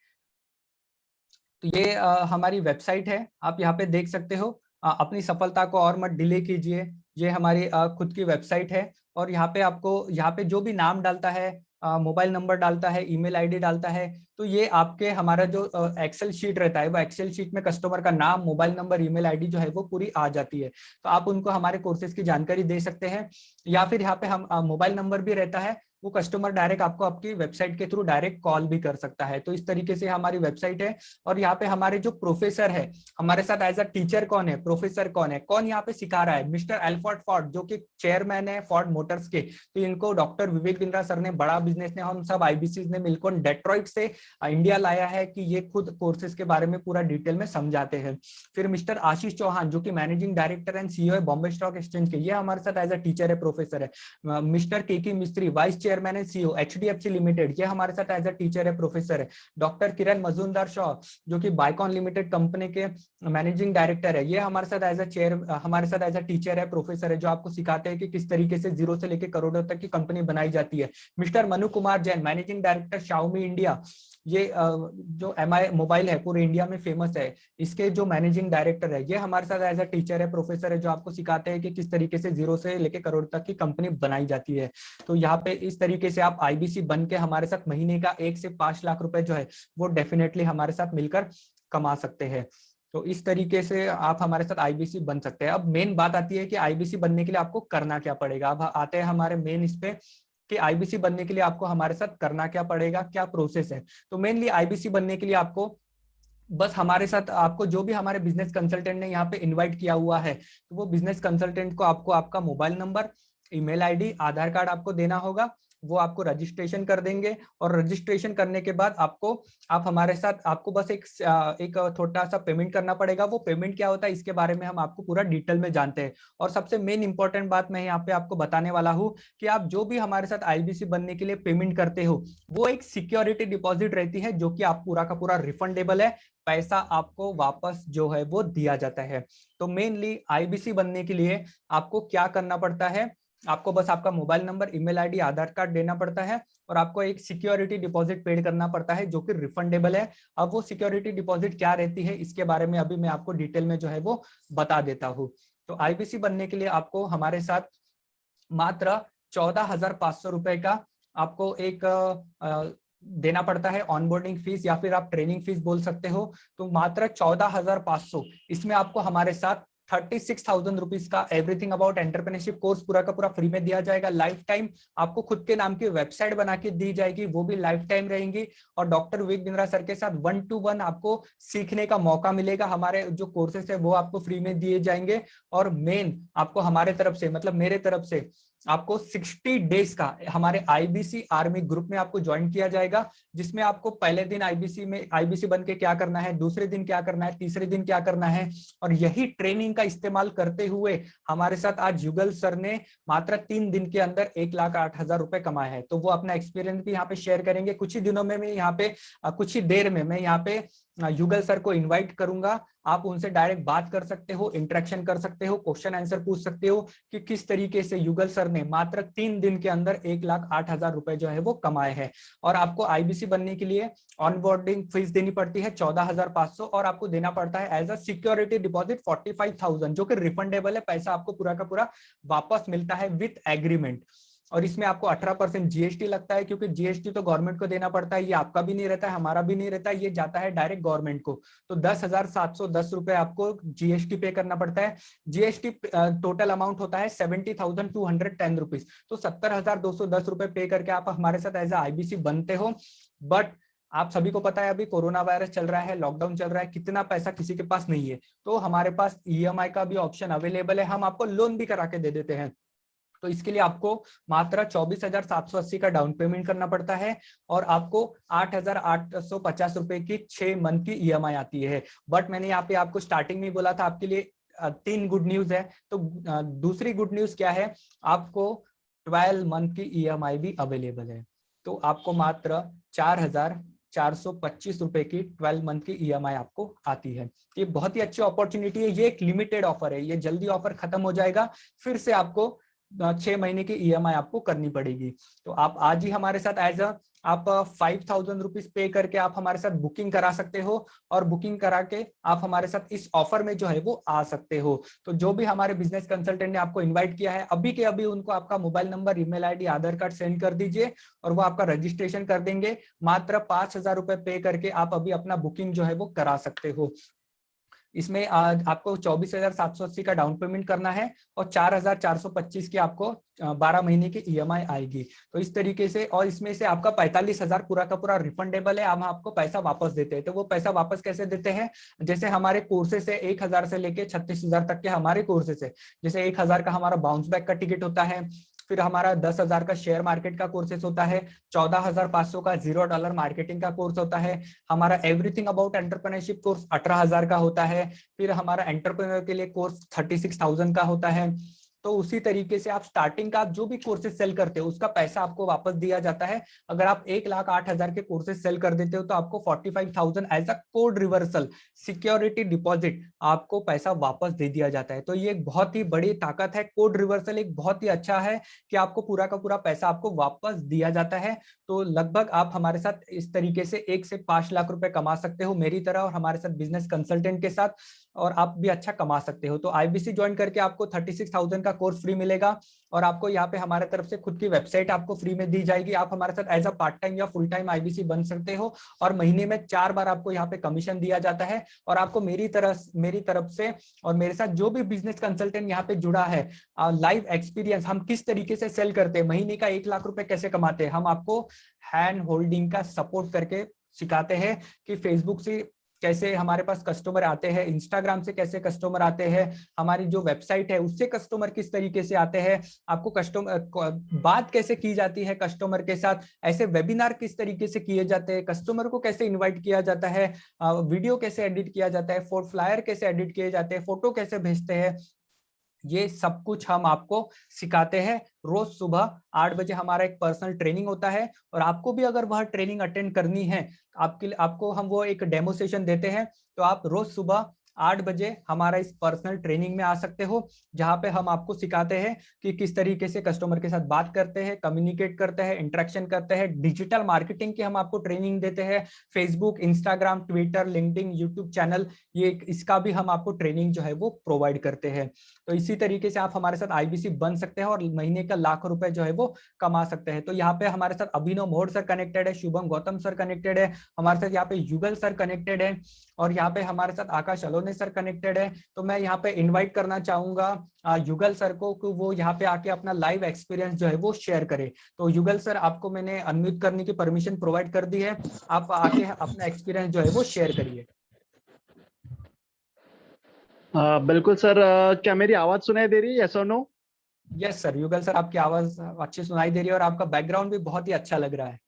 तो ये हमारी वेबसाइट है, आप यहाँ पे देख सकते हो। अपनी सफलता को और मत डिले कीजिए, ये हमारी खुद की वेबसाइट है। और यहाँ पे आपको यहाँ पे जो भी नाम डालता है, मोबाइल नंबर डालता है, ईमेल आईडी डालता है, तो ये आपके हमारा जो एक्सेल शीट रहता है वो एक्सेल शीट में कस्टमर का नाम, मोबाइल नंबर, ईमेल आईडी जो है वो पूरी आ जाती है। तो आप उनको हमारे कोर्सेज की जानकारी दे सकते हैं, या फिर यहाँ पे हम मोबाइल नंबर भी रहता है, वो कस्टमर डायरेक्ट आपको आपकी वेबसाइट के थ्रू डायरेक्ट कॉल भी कर सकता है। तो इस तरीके से हमारी वेबसाइट है। और यहाँ पे हमारे जो प्रोफेसर है हमारे साथ एज अ टीचर कौन है, प्रोफेसर कौन है, कौन यहाँ पे सिखा रहा है, मिस्टर एल्फर्ड फोर्ड जो कि चेयरमैन है फोर्ड मोटर्स के। तो इनको डॉक्टर विवेक बिंद्रा सर ने, बड़ा बिजनेस ने, हम सब आईबीसी ने मिलकर डेट्रॉइट से इंडिया लाया है कि ये खुद कोर्सेज के बारे में पूरा डिटेल में समझाते हैं। फिर मिस्टर आशीष चौहान जो कि मैनेजिंग डायरेक्टर एंड सीईओ है बॉम्बे स्टॉक एक्सचेंज के, ये हमारे साथ एज अ टीचर है, प्रोफेसर है। मिस्टर केकी मिस्त्री vice chairman and CEO HDFC limited, ये हमारे साथ एज अ टीचर है, प्रोफेसर है। डॉक्टर किरण मजूमदार शॉ जो कि बाइकॉन लिमिटेड कंपनी के मैनेजिंग डायरेक्टर है, ये हमारे साथ एज अ चेयर, हमारे साथ एज अ टीचर है, प्रोफेसर है, जो आपको सिखाते हैं कि किस तरीके से जीरो से लेकर करोड़ों तक की कंपनी बनाई जाती है। Mister Manu Kumar Jain managing director Xiaomi India, ये जो एमआई मोबाइल है पूरे इंडिया में फेमस है, इसके जो मैनेजिंग डायरेक्टर है, ये हमारे साथ एज अ टीचर है, प्रोफेसर है, जो आपको सिखाते हैं कि किस तरीके से जीरो से लेकर करोड़ तक की कंपनी बनाई जाती है। तो यहाँ पे इस तरीके से आप आईबीसी बन के हमारे साथ महीने का 1 से 5 लाख रुपए जो है वो डेफिनेटली हमारे साथ मिलकर कमा सकते हैं। तो इस तरीके से आप हमारे साथ आईबीसी बन सकते हैं। अब मेन बात आती है कि आईबीसी बनने के लिए आपको करना क्या पड़ेगा। अब आते हैं हमारे मेन इस पे कि आईबीसी बनने के लिए आपको हमारे साथ करना क्या पड़ेगा, क्या प्रोसेस है। तो मेनली आईबीसी बनने के लिए आपको बस हमारे साथ, आपको जो भी हमारे बिजनेस कंसल्टेंट ने यहाँ पे इनवाइट किया हुआ है, तो वो बिजनेस कंसल्टेंट को आपको आपका मोबाइल नंबर, ईमेल आईडी, आधार कार्ड आपको देना होगा। वो आपको रजिस्ट्रेशन कर देंगे, और रजिस्ट्रेशन करने के बाद आपको, आप हमारे साथ, आपको बस एक छोटा सा पेमेंट करना पड़ेगा। वो पेमेंट क्या होता है इसके बारे में हम आपको पूरा डिटेल में जानते हैं। और सबसे मेन इंपॉर्टेंट बात मैं यहाँ पे आपको बताने वाला हूँ कि आप जो भी हमारे साथ आईबीसी बनने के लिए पेमेंट करते हो, वो एक सिक्योरिटी डिपॉजिट रहती है, जो कि आप पूरा का पूरा रिफंडेबल है, पैसा आपको वापस जो है वो दिया जाता है। तो मेनली आईबीसी बनने के लिए आपको क्या करना पड़ता है, आपको बस आपका मोबाइल नंबर, ईमेल आईडी, आधार कार्ड देना पड़ता है, और आपको एक सिक्योरिटी डिपॉजिट पेड करना पड़ता है जो कि रिफंडेबल है। अब वो सिक्योरिटी डिपॉजिट क्या रहती है इसके बारे में अभी मैं आपको डिटेल में जो है वो बता देता हूँ। तो आईबीसी बनने के लिए आपको हमारे साथ मात्र 14,500 रुपए का आपको एक देना पड़ता है ऑनबोर्डिंग फीस, या फिर आप ट्रेनिंग फीस बोल सकते हो। तो मात्र 14,500, इसमें आपको हमारे साथ 36,000 रुपीज का एवरीथिंग अबाउट एंटरप्रेन्योरशिप कोर्स पूरा का पूरा फ्री में दिया जाएगा। लाइफ टाइम आपको खुद के नाम की वेबसाइट बना के दी जाएगी, वो भी लाइफ टाइम रहेंगी। और डॉक्टर विवेक बिंद्रा सर के साथ 1-to-1 आपको सीखने का मौका मिलेगा। हमारे जो कोर्सेस है वो आपको फ्री में दिए जाएंगे। और मेन आपको हमारे तरफ से, मतलब मेरे तरफ से, आपको 60 डेज का हमारे आईबीसी आर्मी ग्रुप में आपको ज्वाइन किया जाएगा, जिसमें आपको पहले दिन आईबीसी में, आईबीसी बन के क्या करना है, दूसरे दिन क्या करना है, तीसरे दिन क्या करना है। और यही ट्रेनिंग का इस्तेमाल करते हुए हमारे साथ आज युगल सर ने मात्र 3 दिन के अंदर 1,08,000 रुपए कमाए हैं। तो वो अपना एक्सपीरियंस भी यहाँ पे शेयर करेंगे। कुछ ही दिनों में मैं यहाँ पे, कुछ ही देर में मैं यहाँ पे युगल सर को इनवाइट करूंगा। आप उनसे डायरेक्ट बात कर सकते हो, इंटरेक्शन कर सकते हो, क्वेश्चन आंसर पूछ सकते हो कि किस तरीके से युगल सर ने मात्र 3 दिन के अंदर 1,08,000 रुपए जो है वो कमाए हैं। और आपको आईबीसी बनने के लिए ऑनबोर्डिंग फीस देनी पड़ती है 14,500, और आपको देना पड़ता है एज अ सिक्योरिटी डिपॉजिट 45,000, जो कि रिफंडेबल है, पैसा आपको पूरा का पूरा वापस मिलता है विथ एग्रीमेंट। और इसमें आपको 18% जीएसटी लगता है, क्योंकि जीएसटी तो गवर्नमेंट को देना पड़ता है, ये आपका भी नहीं रहता है, हमारा भी नहीं रहता है, ये जाता है डायरेक्ट गवर्नमेंट को। तो 10,710 रुपए आपको जीएसटी पे करना पड़ता है। जीएसटी टोटल अमाउंट होता है 70,210 रुपीज। तो 70,210 रुपए पे करके आप हमारे साथ एज आईबीसी बनते हो। बट आप सभी को पता है अभी कोरोना वायरस चल रहा है, लॉकडाउन चल रहा है, कितना पैसा किसी के पास नहीं है। तो हमारे पास ईएमआई का भी ऑप्शन अवेलेबल है, हम आपको लोन भी करा के दे देते हैं। तो इसके लिए आपको मात्र 24,780 का डाउन पेमेंट करना पड़ता है और आपको 8,850 रुपए की 6 मंथ की ईएमआई आती है। बट मैंने यहाँ पे आपको स्टार्टिंग में बोला था आपके लिए 3 गुड न्यूज है। तो दूसरी गुड न्यूज क्या है, आपको 12 मंथ की ईएमआई भी अवेलेबल है। तो आपको मात्र 4,425 रुपए की 12 मंथ की ईएमआई आपको आती है। ये बहुत ही अच्छी अपॉर्चुनिटी है, ये एक लिमिटेड ऑफर है, ये जल्दी ऑफर खत्म हो जाएगा, फिर से आपको 6 महीने की ईएमआई आपको करनी पड़ेगी। तो आप आज ही हमारे साथ एज आप 5,000 रुपीज पे करके आप हमारे साथ बुकिंग करा सकते हो और बुकिंग करा के आप हमारे साथ इस ऑफर में जो है वो आ सकते हो। तो जो भी हमारे बिजनेस कंसल्टेंट ने आपको इनवाइट किया है, अभी के अभी उनको आपका मोबाइल नंबर, ईमेल आईडी, आधार कार्ड सेंड कर दीजिए और वो आपका रजिस्ट्रेशन कर देंगे। मात्र 5,000 रुपए पे करके आप अभी अपना बुकिंग जो है वो करा सकते हो। इसमें आपको 24,780 का डाउन पेमेंट करना है और 4,425 की आपको 12 महीने की ईएमआई आएगी। तो इस तरीके से, और इसमें से आपका 45,000 पूरा का पूरा रिफंडेबल है, हम आपको पैसा वापस देते हैं। तो वो पैसा वापस कैसे देते हैं, जैसे हमारे कोर्सेस है 1,000 से लेके 36,000 तक के हमारे कोर्सेस है। जैसे 1,000 का हमारा बाउंस बैक का टिकट होता है, फिर हमारा 10,000 का शेयर मार्केट का कोर्सेस होता है, 14,500 का $0 मार्केटिंग का कोर्स होता है, हमारा एवरीथिंग अबाउट एंटरप्रेन्योरशिप कोर्स 18,000 का होता है, फिर हमारा एंटरप्रेन्योर के लिए कोर्स 36,000 का होता है। तो उसी तरीके से आप स्टार्टिंग का जो भी कोर्सेज सेल करते हो उसका पैसा आपको वापस दिया जाता है। अगर आप 1,08,000 के कोर्सेज सेल कर देते हो तो आपको 45,000 as a code reversal security deposit आपको पैसा वापस दे दिया जाता है। तो ये एक बहुत ही बड़ी ताकत है, कोड रिवर्सल एक बहुत ही अच्छा है कि आपको पूरा का पूरा पैसा आपको वापस दिया जाता है। तो लगभग आप हमारे साथ इस तरीके से 1 से 5 लाख रुपए कमा सकते हो मेरी तरह और हमारे साथ बिजनेस कंसल्टेंट के साथ, और आप भी अच्छा कमा सकते हो। तो आईबीसी ज्वाइन करके आपको 36,000 का कोर्स फ्री मिलेगा और आपको यहाँ पे हमारे तरफ से खुद की वेबसाइट आपको फ्री में दी जाएगी। आप हमारे साथ एज अ पार्ट टाइम या फुल टाइम आईबीसी बन सकते हो और महीने में 4 बार आपको यहाँ पे कमीशन दिया जाता है। और आपको मेरी तरफ से और मेरे साथ जो भी बिजनेस कंसल्टेंट यहाँ पे जुड़ा है, लाइव एक्सपीरियंस, हम किस तरीके से सेल करते हैं, महीने का 1 लाख रुपए कैसे कमाते हैं, हम आपको हैंड होल्डिंग का सपोर्ट करके सिखाते हैं कि फेसबुक से कैसे हमारे पास कस्टमर आते हैं, इंस्टाग्राम से कैसे कस्टमर आते हैं, हमारी जो वेबसाइट है उससे कस्टमर किस तरीके से आते हैं, आपको कस्टमर बात कैसे की जाती है कस्टमर के साथ, ऐसे वेबिनार किस तरीके से किए जाते हैं, कस्टमर को कैसे इनवाइट किया जाता है, वीडियो कैसे एडिट किया जाता है, फ्लायर कैसे एडिट किए जाते हैं, फोटो कैसे भेजते हैं, ये सब कुछ हम आपको सिखाते हैं। रोज सुबह 8 बजे हमारा एक पर्सनल ट्रेनिंग होता है और आपको भी अगर वह ट्रेनिंग अटेंड करनी है, आपको हम वो एक डेमो सेशन देते हैं। तो आप रोज सुबह 8 बजे हमारा इस पर्सनल ट्रेनिंग में आ सकते हो, जहां पे हम आपको सिखाते हैं कि किस तरीके से कस्टमर के साथ बात करते हैं, कम्युनिकेट करते हैं, इंटरेक्शन करते हैं। डिजिटल मार्केटिंग की हम आपको ट्रेनिंग देते हैं, Facebook, Instagram, Twitter, LinkedIn, YouTube channel, ये इसका भी हम आपको ट्रेनिंग जो है वो प्रोवाइड करते हैं। तो इसी तरीके से आप हमारे साथ आईबीसी बन सकते हैं और महीने का लाखों रुपए जो है वो कमा सकते हैं। तो यहाँ पे हमारे साथ अभिनव मोड़ सर कनेक्टेड है, शुभम गौतम सर कनेक्टेड है, हमारे साथ यहाँ पे युगल सर कनेक्टेड है और यहाँ पे हमारे साथ आकाश अलोने सर कनेक्टेड है। तो मैं यहाँ पे इनवाइट करना चाहूंगा युगल सर को कि वो यहाँ पे आके अपना लाइव एक्सपीरियंस जो है वो शेयर करे। तो युगल सर, आपको मैंने अनम्यूट करने की परमिशन प्रोवाइड कर दी है, आप आके अपना एक्सपीरियंस जो है वो शेयर करिए। बिल्कुल सर। क्या मेरी आवाज सुनाई दे रही है? यस और नो? यस सर, युगल सर आपकी आवाज अच्छी सुनाई दे रही है और आपका बैकग्राउंड भी बहुत ही अच्छा लग रहा है।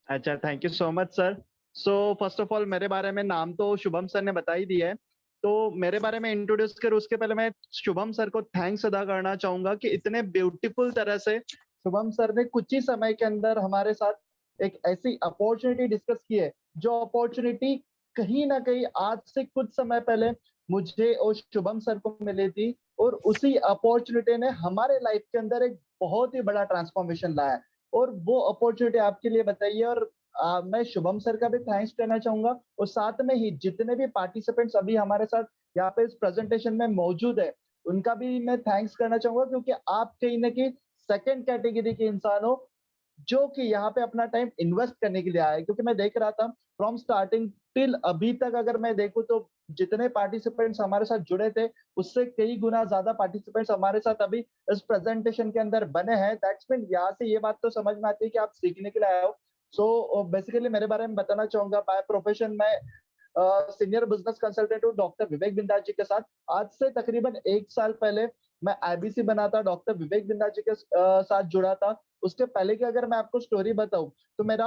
अच्छा, thank you so much sir. So first of all, मेरे बारे में नाम तो शुभम सर ने बता ही दिया है। तो मेरे बारे में इंट्रोड्यूस करूँ उसके पहले मैं शुभम सर को थैंक्स अदा करना चाहूंगा कि इतने ब्यूटीफुल तरह से शुभम सर ने कुछ ही समय के अंदर हमारे साथ एक ऐसी अपॉर्चुनिटी डिस्कस की है, जो अपॉर्चुनिटी कहीं ना कहीं आज से कुछ समय पहले मुझे और शुभम सर को मिली थी, और उसी अपॉर्चुनिटी ने हमारे लाइफ के अंदर एक बहुत ही बड़ा ट्रांसफॉर्मेशन लाया। और वो अपॉर्चुनिटी आपके लिए बताइए। और मैं शुभम सर का भी थैंक्स करना चाहूंगा, और साथ में ही जितने भी पार्टिसिपेंट्स अभी हमारे साथ यहाँ पे इस प्रेजेंटेशन में मौजूद है, उनका भी मैं थैंक्स करना चाहूंगा, क्योंकि आप कहीं ना कहीं सेकंड कैटेगरी के इंसान हो जो कि यहाँ पे अपना टाइम इन्वेस्ट करने के लिए आए, क्योंकि मैं देख रहा था फ्रॉम स्टार्टिंग टिल अभी तक अगर मैं देखूं तो जितने पार्टिसिपेंट्स हमारे साथ जुड़े थे उससे कई गुना ज्यादा पार्टिसिपेंट्स हमारे साथ अभी इस प्रेजेंटेशन के अंदर बने हैं। दैट्स मीन यहाँ से ये बात तो समझ में आती है कि आप सीखने के लिए आए हो। सो बेसिकली मेरे बारे में बताना चाहूंगा, बाय प्रोफेशन मैं सीनियर बिजनेस कंसल्टेंट हूँ डॉक्टर विवेक बिंदास जी के साथ। आज से तकरीबन 1 साल पहले मैं आईबीसी बना था, डॉक्टर विवेक बिंदास जी के साथ जुड़ा था। उसके पहले की अगर मैं आपको स्टोरी बताऊं तो मेरा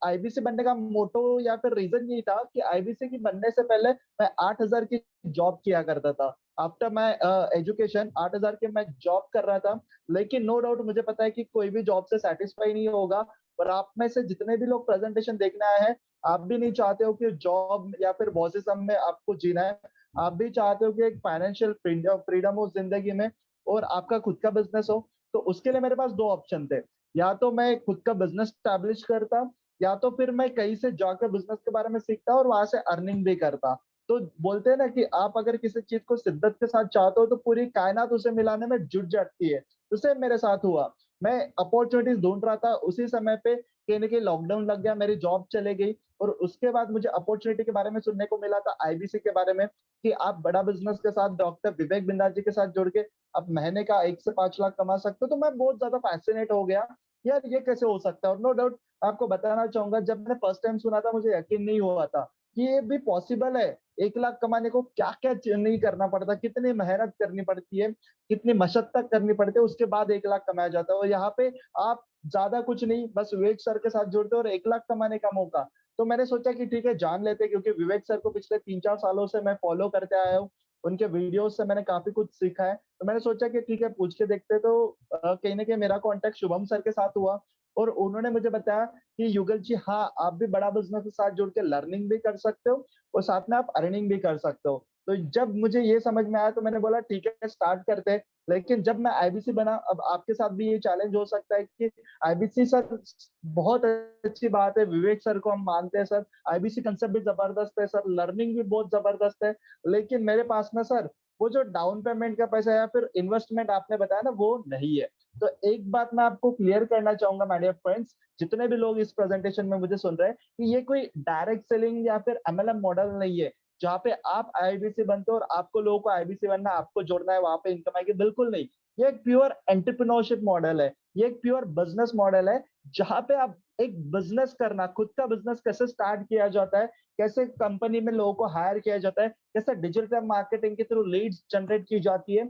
आईबीसी बनने का मोटो या फिर रीजन यही था कि आईबीसी की बनने से पहले मैं 8,000 की जॉब किया करता था। आफ्टर मैं एजुकेशन 8,000 की मैं जॉब कर रहा था। लेकिन नो डाउट मुझे पता है कि कोई भी जॉब से सेटिस्फाई नहीं होगा। और आप में से जितने भी लोग प्रेजेंटेशन देखने आए हैं, आप भी नहीं चाहते हो कि जॉब या फिर बॉसिज्म में आपको जीना है। आप भी चाहते हो कि एक फाइनेंशियल फ्रीडम हो जिंदगी में और आपका खुद का बिजनेस हो। तो उसके लिए मेरे पास 2 ऑप्शन थे। या तो मैं खुद का बिजनेस स्टैब्लिश करता या तो फिर मैं कहीं से जाकर बिजनेस के बारे में सीखता और वहां से अर्निंग भी करता। तो बोलते हैं ना कि आप अगर किसी चीज को शिद्दत के साथ चाहते हो तो पूरी कायनात उसे मिलाने में जुट जाती है। तो सेम मेरे साथ हुआ। मैं अपॉर्चुनिटीज ढूंढ रहा था, उसी समय पे कहीं न कहीं लॉकडाउन लग गया, मेरी जॉब चली गई और उसके बाद मुझे अपॉर्चुनिटी के बारे में सुनने को मिला था आईबीसी के बारे में कि आप बड़ा बिज़नेस के साथ डॉक्टर विवेक बिंदास जी के साथ जुड़ के आप महीने का 1 से 5 लाख कमा सकते हो। तो मैं बहुत ज़्यादा फ़ैसिनेट हो गया, यार ये कैसे हो सकता है? और नो डाउट आपको बताना चाहूँगा, जब मैंने फर्स्ट टाइम सुना था मुझे यकीन नहीं हुआ था कि ये भी पॉसिबल है। 1 लाख कमाने को क्या-क्या नहीं करना पड़ता, कितनी मेहनत करनी पड़ती है, कितनी मशक्कत करनी पड़ती है, उसके बाद 1 लाख कमाया जाता है। और यहाँ पे आप ज़्यादा कुछ नहीं, बस विवेक सर के साथ जुड़ते हो और 1 लाख कमाने का मौका। तो मैंने सोचा कि ठीक है जान लेते हैं, क्योंकि विवेक सर को पिछले 3-4 सालों से मैं फॉलो करते आया हूँ। उनके वीडियोज़ से मैंने काफ़ी कुछ सीखा है। तो मैंने सोचा कि ठीक है पूछ के देखते हैं। तो कहीं न कहीं मेरा कॉन्टैक्ट शुभम सर के साथ हुआ और उन्होंने मुझे बताया कि युगल जी हाँ, आप भी बड़ा बिज़नेस के साथ जुड़ के लर्निंग भी कर सकते हो और साथ में आप अर्निंग भी कर सकते हो। तो जब मुझे ये समझ में आया तो मैंने बोला ठीक है स्टार्ट करते हैं। लेकिन जब मैं आईबीसी बना, अब आपके साथ भी ये चैलेंज हो सकता है कि आईबीसी सर बहुत अच्छी बात है, विवेक सर को हम मानते हैं सर, आईबीसी कांसेप्ट भी ज़बरदस्त है सर, लर्निंग भी बहुत ज़बरदस्त है। लेकिन मेरे पास ना सर, वो जो डाउन पेमेंट का पैसा या फिर इन्वेस्टमेंट आपने बताया ना, वो नहीं है। तो एक बात मैं आपको क्लियर करना चाहूँगा माय डियर फ्रेंड्स, जितने भी लोग इस प्रेज़ेंटेशन में मुझे सुन रहे हैं, कि ये कोई डायरेक्ट सेलिंग या फिर एमएलएम मॉडल नहीं है, जहाँ पे आप आईबीसी बनते हो और आपको लोगों को आईबीसी बनना है, आपको जोड़ना है, वहाँ पे इनकम आएगी, बिल्कुल नहीं। ये एक प्योर एंटरप्रेन्योरशिप मॉडल है, ये एक प्योर बिज़नेस मॉडल है, जहाँ पे आप एक बिज़नेस करना, खुद का बिज़नेस कैसे स्टार्ट किया जाता है, कैसे कंपनी में लोगों को हायर किया जाता है, कैसे डिजिटल मार्केटिंग के थ्रू लीड्स जनरेट की जाती है,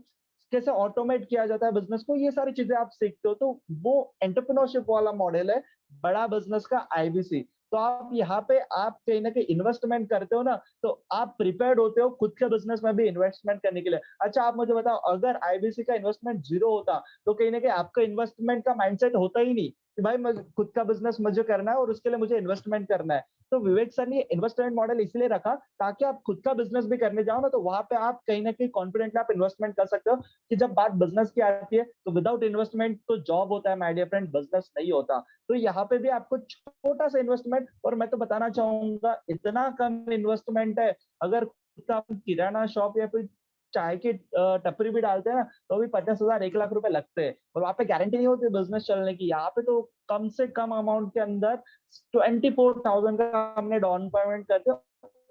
कैसे ऑटोमेट किया जाता है बिज़नेस को, ये सारी चीज़ें आप सीखते हो। तो वो एंटरप्रेन्योरशिप वाला मॉडल है, बड़ा बिज़नेस का आईबीसी। तो आप यहाँ पे आप कहीं न कहीं इन्वेस्टमेंट करते हो ना, तो आप प्रिपेयर्ड होते हो खुद के बिज़नेस में भी इन्वेस्टमेंट करने के लिए। अच्छा आप मुझे बताओ, अगर आईबीसी का इन्वेस्टमेंट 0 होता, तो कहीं न कहीं आपका इन्वेस्टमेंट का माइंडसेट होता ही नहीं, कि भाई मैं खुद का बिज़नेस मुझे करना है और उसके लिए मुझे इन्वेस्टमेंट करना है। तो विवेक सर ने इन्वेस्टमेंट मॉडल इसलिए रखा ताकि आप खुद का बिज़नेस भी करने जाओ ना, तो वहाँ पे आप कहीं न कहीं कॉन्फिडेंटली आप इन्वेस्टमेंट कर सकते हो कि जब बात बिज़नेस की आती है, तो विदाउट इन्वेस्टमेंट तो जॉब होता है माय डियर फ्रेंड, बिज़नेस नहीं होता। तो यहाँ पे भी आपको छोटा-सा इन्वेस्टमेंट, और मैं तो बताना चाहूँगा इतना कम इन्वेस्टमेंट है, अगर खुद का आप किराना शॉप या फिर चाय की टपरी भी डालते हैं ना, तो भी 50,000 1 लाख रुपए लगते हैं और वहाँ पे गारंटी नहीं होती बिज़नेस चलने की। यहाँ पे तो कम से कम अमाउंट के अंदर 24,000 का हमने डाउन पेमेंट करते हो,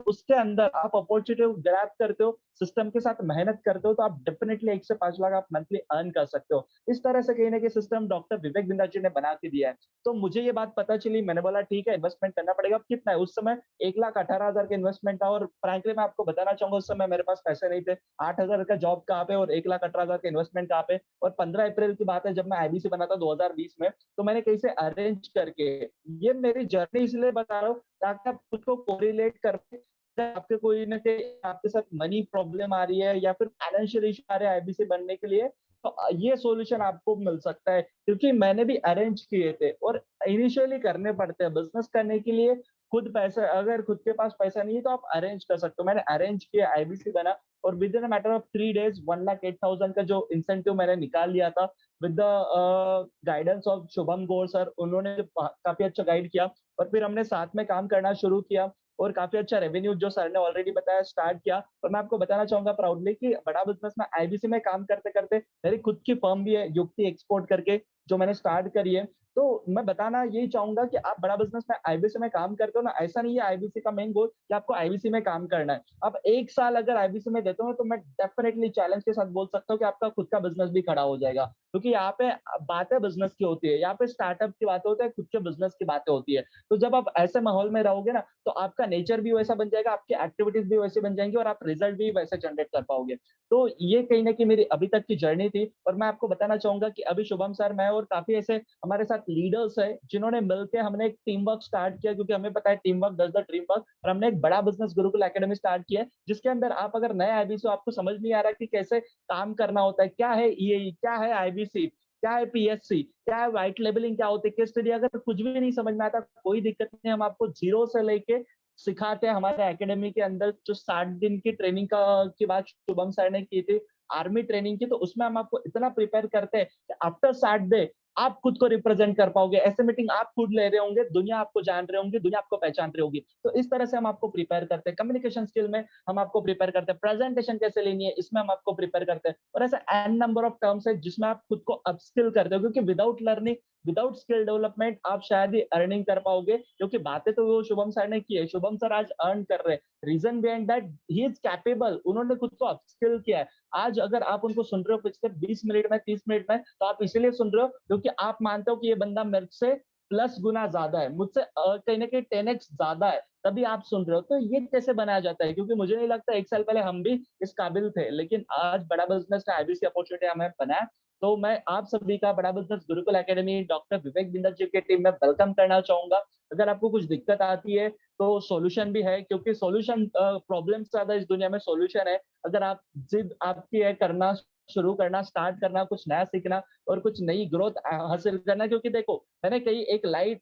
उसके अंदर आप अपॉर्चुनिटी को ग्रैब करते हो, सिस्टम के साथ मेहनत करते हो, तो आप डेफिनिटली 1 से 5 लाख आप मंथली अर्न कर सकते हो। इस तरह से कहीं न कहीं सिस्टम डॉक्टर विवेक बिंदास जी ने बना के दिया है। तो मुझे ये बात पता चली, मैंने बोला ठीक है इन्वेस्टमेंट करना पड़ेगा। अब कितना है? उस समय 1,18,000 का इन्वेस्टमेंट था और फ्रैंकली मैं आपको बताना चाहूँगा उस समय मेरे पास पैसे नहीं थे। 8,000 का जॉब कहाँ पे और 1,18,000 का इन्वेस्टमेंट कहाँ पे? और 15 अप्रैल की बात है जब मैं आईबीसी बना था 2020 में, तो मैंने कहीं से अरेंज करके, ये मेरी जर्नी इसलिए बता रहा हूँ ताकि आप खुद को कोरिलेट कर पाएँ। अगर आपके कोई न कहीं आपके साथ मनी प्रॉब्लम आ रही है या फिर फाइनेंशियल इश्यू आ रहे हैं आईबीसी बनने के लिए, तो ये सॉल्यूशन आपको मिल सकता है, क्योंकि मैंने भी अरेंज किए थे और इनिशियली करने पड़ते हैं बिज़नेस करने के लिए। खुद पैसा, अगर खुद के पास पैसा नहीं है तो आप अरेंज कर सकते हो। मैंने अरेंज किया, आईबीसी बना और with in a matter of 3 days 1,08,000 का जो इंसेंटिव मैंने निकाल लिया था with the guidance of Shubham Gaur sir, उन्होंने काफ़ी अच्छा गाइड किया और फिर हमने साथ में काम करना शुरू किया और काफ़ी अच्छा रेवेन्यू जो सर ने ऑलरेडी बताया स्टार्ट किया। और मैं आपको बताना चाहूँगा प्राउडली कि बड़ा बिज़नेस में आईबीसी में काम करते-करते मेरी खुद की फर्म भी है, युक्ति एक्सपोर्ट करके, जो मैंने स्टार्ट करी है। तो मैं बताना यही चाहूँगा कि आप बड़ा बिज़नेस में आईबीसी में काम करते हो ना, ऐसा नहीं है आईबीसी का मेन गोल कि आपको आईबीसी में काम करना है। आप 1 साल अगर आईबीसी में देते हो तो मैं डेफिनिटली चैलेंज के साथ बोल सकता हूँ कि आपका खुद का बिज़नेस भी खड़ा हो जाएगा। क्योंकि यहाँ पे बातें बिज़नेस की होती है, यहाँ पे स्टार्टअप की बातें होती है, खुद के बिज़नेस की बातें होती है। तो जब आप ऐसे माहौल में रहोगे ना, तो आपका नेचर भी वैसा बन जाएगा, आपकी एक्टिविटीज़ भी वैसी बन जाएँगी और आप रिज़ल्ट भी वैसे जनरेट कर पाओगे। तो ये कहीं न कहीं मेरी अभी तक की जर्नी थी और मैं आपको बताना चाहूँगा कि अभी शुभम सर, मैं और काफ़ी ऐसे हमारे साथ लीडर्स हैं, जिन्होंने मिलके हमने एक टीम वर्क स्टार्ट किया, क्योंकि हमें पता है team work does the dream work, और हमने एक बड़ा बिज़नेस गुरुकुल एकेडमी स्टार्ट किया है, जिसके अंदर आप अगर नए आईबीसी हो, आपको समझ नहीं आ रहा कि कैसे काम करना होता है, क्या है ईएई, क्या है आईबीसी, क्या है पीएससी, क्या है व्हाइट लेबलिंग, क्या होती है, केस स्टडी, अगर कुछ भी नहीं समझ में आता, कोई दिक्कत नहीं है, हम आपको ज़ीरो से लेके सिखाते हैं। हमारे एकेडमी के अंदर जो 60 दिन की ट्रेनिंग का की बात शुभम सर ने की थी, आर्मी ट्रेनिंग की, तो उसमें हम आपको इतना प्रिपेयर करते हैं कि आफ्टर 60 डे आप खुद को रिप्रेजेंट कर पाओगे। ऐसे मीटिंग आप खुद ले रहे होंगे, दुनिया आपको जान रही होंगी, दुनिया आपको पहचान रही होगी। तो इस तरह से हम आपको प्रिपेयर करते हैं। कम्युनिकेशन स्किल में हम आपको प्रिपेयर करते हैं। प्रेजेंटेशन कैसे लेनी है, इसमें हम आपको प्रिपेयर करते हैं। और ऐसे एन नंबर ऑफ टर्म्स है जिसमें आप खुद को अपस्किल करते हो, क्योंकि without learning, without skill development आप शायद ही अर्निंग कर पाओगे, क्योंकि बातें तो वो शुभम सर ने की है। शुभम सर आज अर्न कर रहे हैं। Reason behind that he is capable, उन्होंने खुद को अपस्किल किया है। आज अगर आप उनको सुन रहे हो पिछले 20 मिनट में, 30 मिनट में, तो आप इसीलिए सुन रहे हो क्योंकि आप मानते हो कि ये बंदा मेरे से प्लस गुना ज्यादा है, मुझसे कहीं ना कहीं 10x ज्यादा है, तभी आप सुन रहे हो। तो ये कैसे बनाया जाता है, क्योंकि मुझे नहीं लगता 1 साल पहले हम भी इस काबिल थे, लेकिन आज बड़ा बिजनेस ने आईबीसी अपॉर्चुनिटी हमें बनाया। तो मैं आप सभी का बड़ा बिजनेस गुरुकुल एकेडमी डॉक्टर विवेक बिंदर जी की टीम में वेलकम करना चाहूंगा। अगर आपको कुछ दिक्कत आती है तो सॉल्यूशन भी है, क्योंकि सॉल्यूशन, प्रॉब्लम से ज्यादा इस दुनिया में सॉल्यूशन है। अगर आप जिद आपकी है करना, शुरू करना, स्टार्ट करना, कुछ नया सीखना और कुछ नई ग्रोथ हासिल करना, क्योंकि देखो मैंने कहीं एक लाइट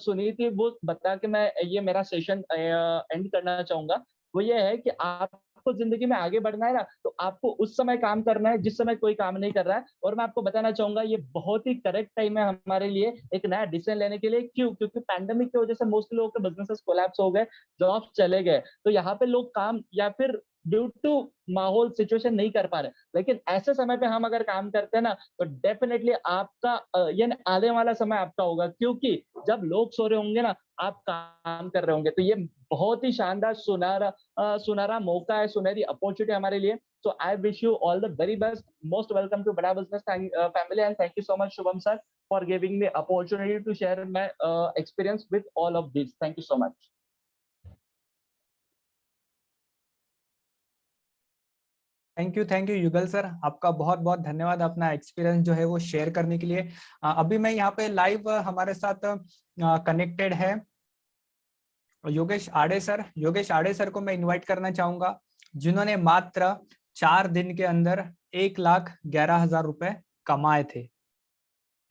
सुनी थी, वो बता के मैं ये मेरा सेशन एंड करना चाहूंगा। वो ये है कि आपको जिंदगी में आगे बढ़ना है ना, तो आपको उस समय काम करना है जिस समय कोई काम नहीं कर रहा है। और मैं आपको बताना चाहूंगा ये बहुत ही करेक्ट टाइम है हमारे लिए एक नया डिसीजन लेने के लिए। क्यों? क्योंकि पैंडेमिक की वजह से मोस्ट लोगों के बिजनेसेस कोलैप्स हो गए, जॉब्स चले गए, तो यहाँ पे लोग काम या फिर ड्यू टू माहौल सिचुएशन नहीं कर पा रहे। लेकिन ऐसे समय पे हम अगर काम करते हैं ना, तो डेफिनेटली आपका यानी आने वाला समय आपका होगा, क्योंकि जब लोग सो रहे होंगे ना, आप काम कर रहे होंगे। तो ये बहुत ही शानदार सुनहरा मौका है, सुनहरी अपॉर्चुनिटी हमारे लिए। So I wish you all the very best, most welcome to Bada business family, and thank you so much Shubham sir for giving me opportunity to share my experience with all of this. Thank you so much. Thank you Yugal sir, आपका बहुत बहुत धन्यवाद अपना experience जो है वो share करने के लिए। अभी मैं यहाँ पे लाइव हमारे साथ कनेक्टेड है योगेश आड़े सर। योगेश आड़े सर को मैं इनवाइट करना चाहूंगा, जिन्होंने मात्र 4 दिन के अंदर 1,11,000 रुपए कमाए थे।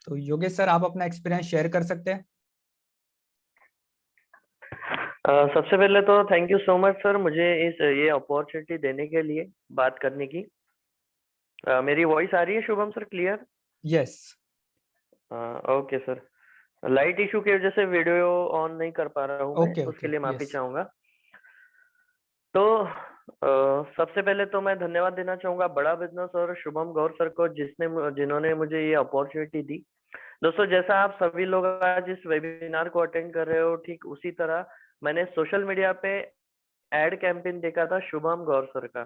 तो योगेश सर, आप अपना एक्सपीरियंस शेयर कर सकते हैं। सबसे पहले तो thank you so much sir, मुझे ये अपॉर्चुनिटी देने के लिए बात करने की। मेरी वॉइस आ रही है Shubham sir clear? Yes. Okay sir. Light issue की वजह से वीडियो ऑन नहीं कर पा रहा हूँ मैं, ओके उसके ओके, लिए माफी यस। चाहूंगा। तो सबसे पहले तो मैं धन्यवाद देना चाहूंगा बड़ा बिजनेस और शुभम गौर सर को, जिन्होंने मुझे ये अपॉर्चुनिटी दी। दोस्तों, जैसा आप सभी लोग आज इस वेबिनार को अटेंड कर रहे हो, ठीक उसी तरह मैंने सोशल मीडिया पे एड कैंपेन देखा था शुभम गौर सर का,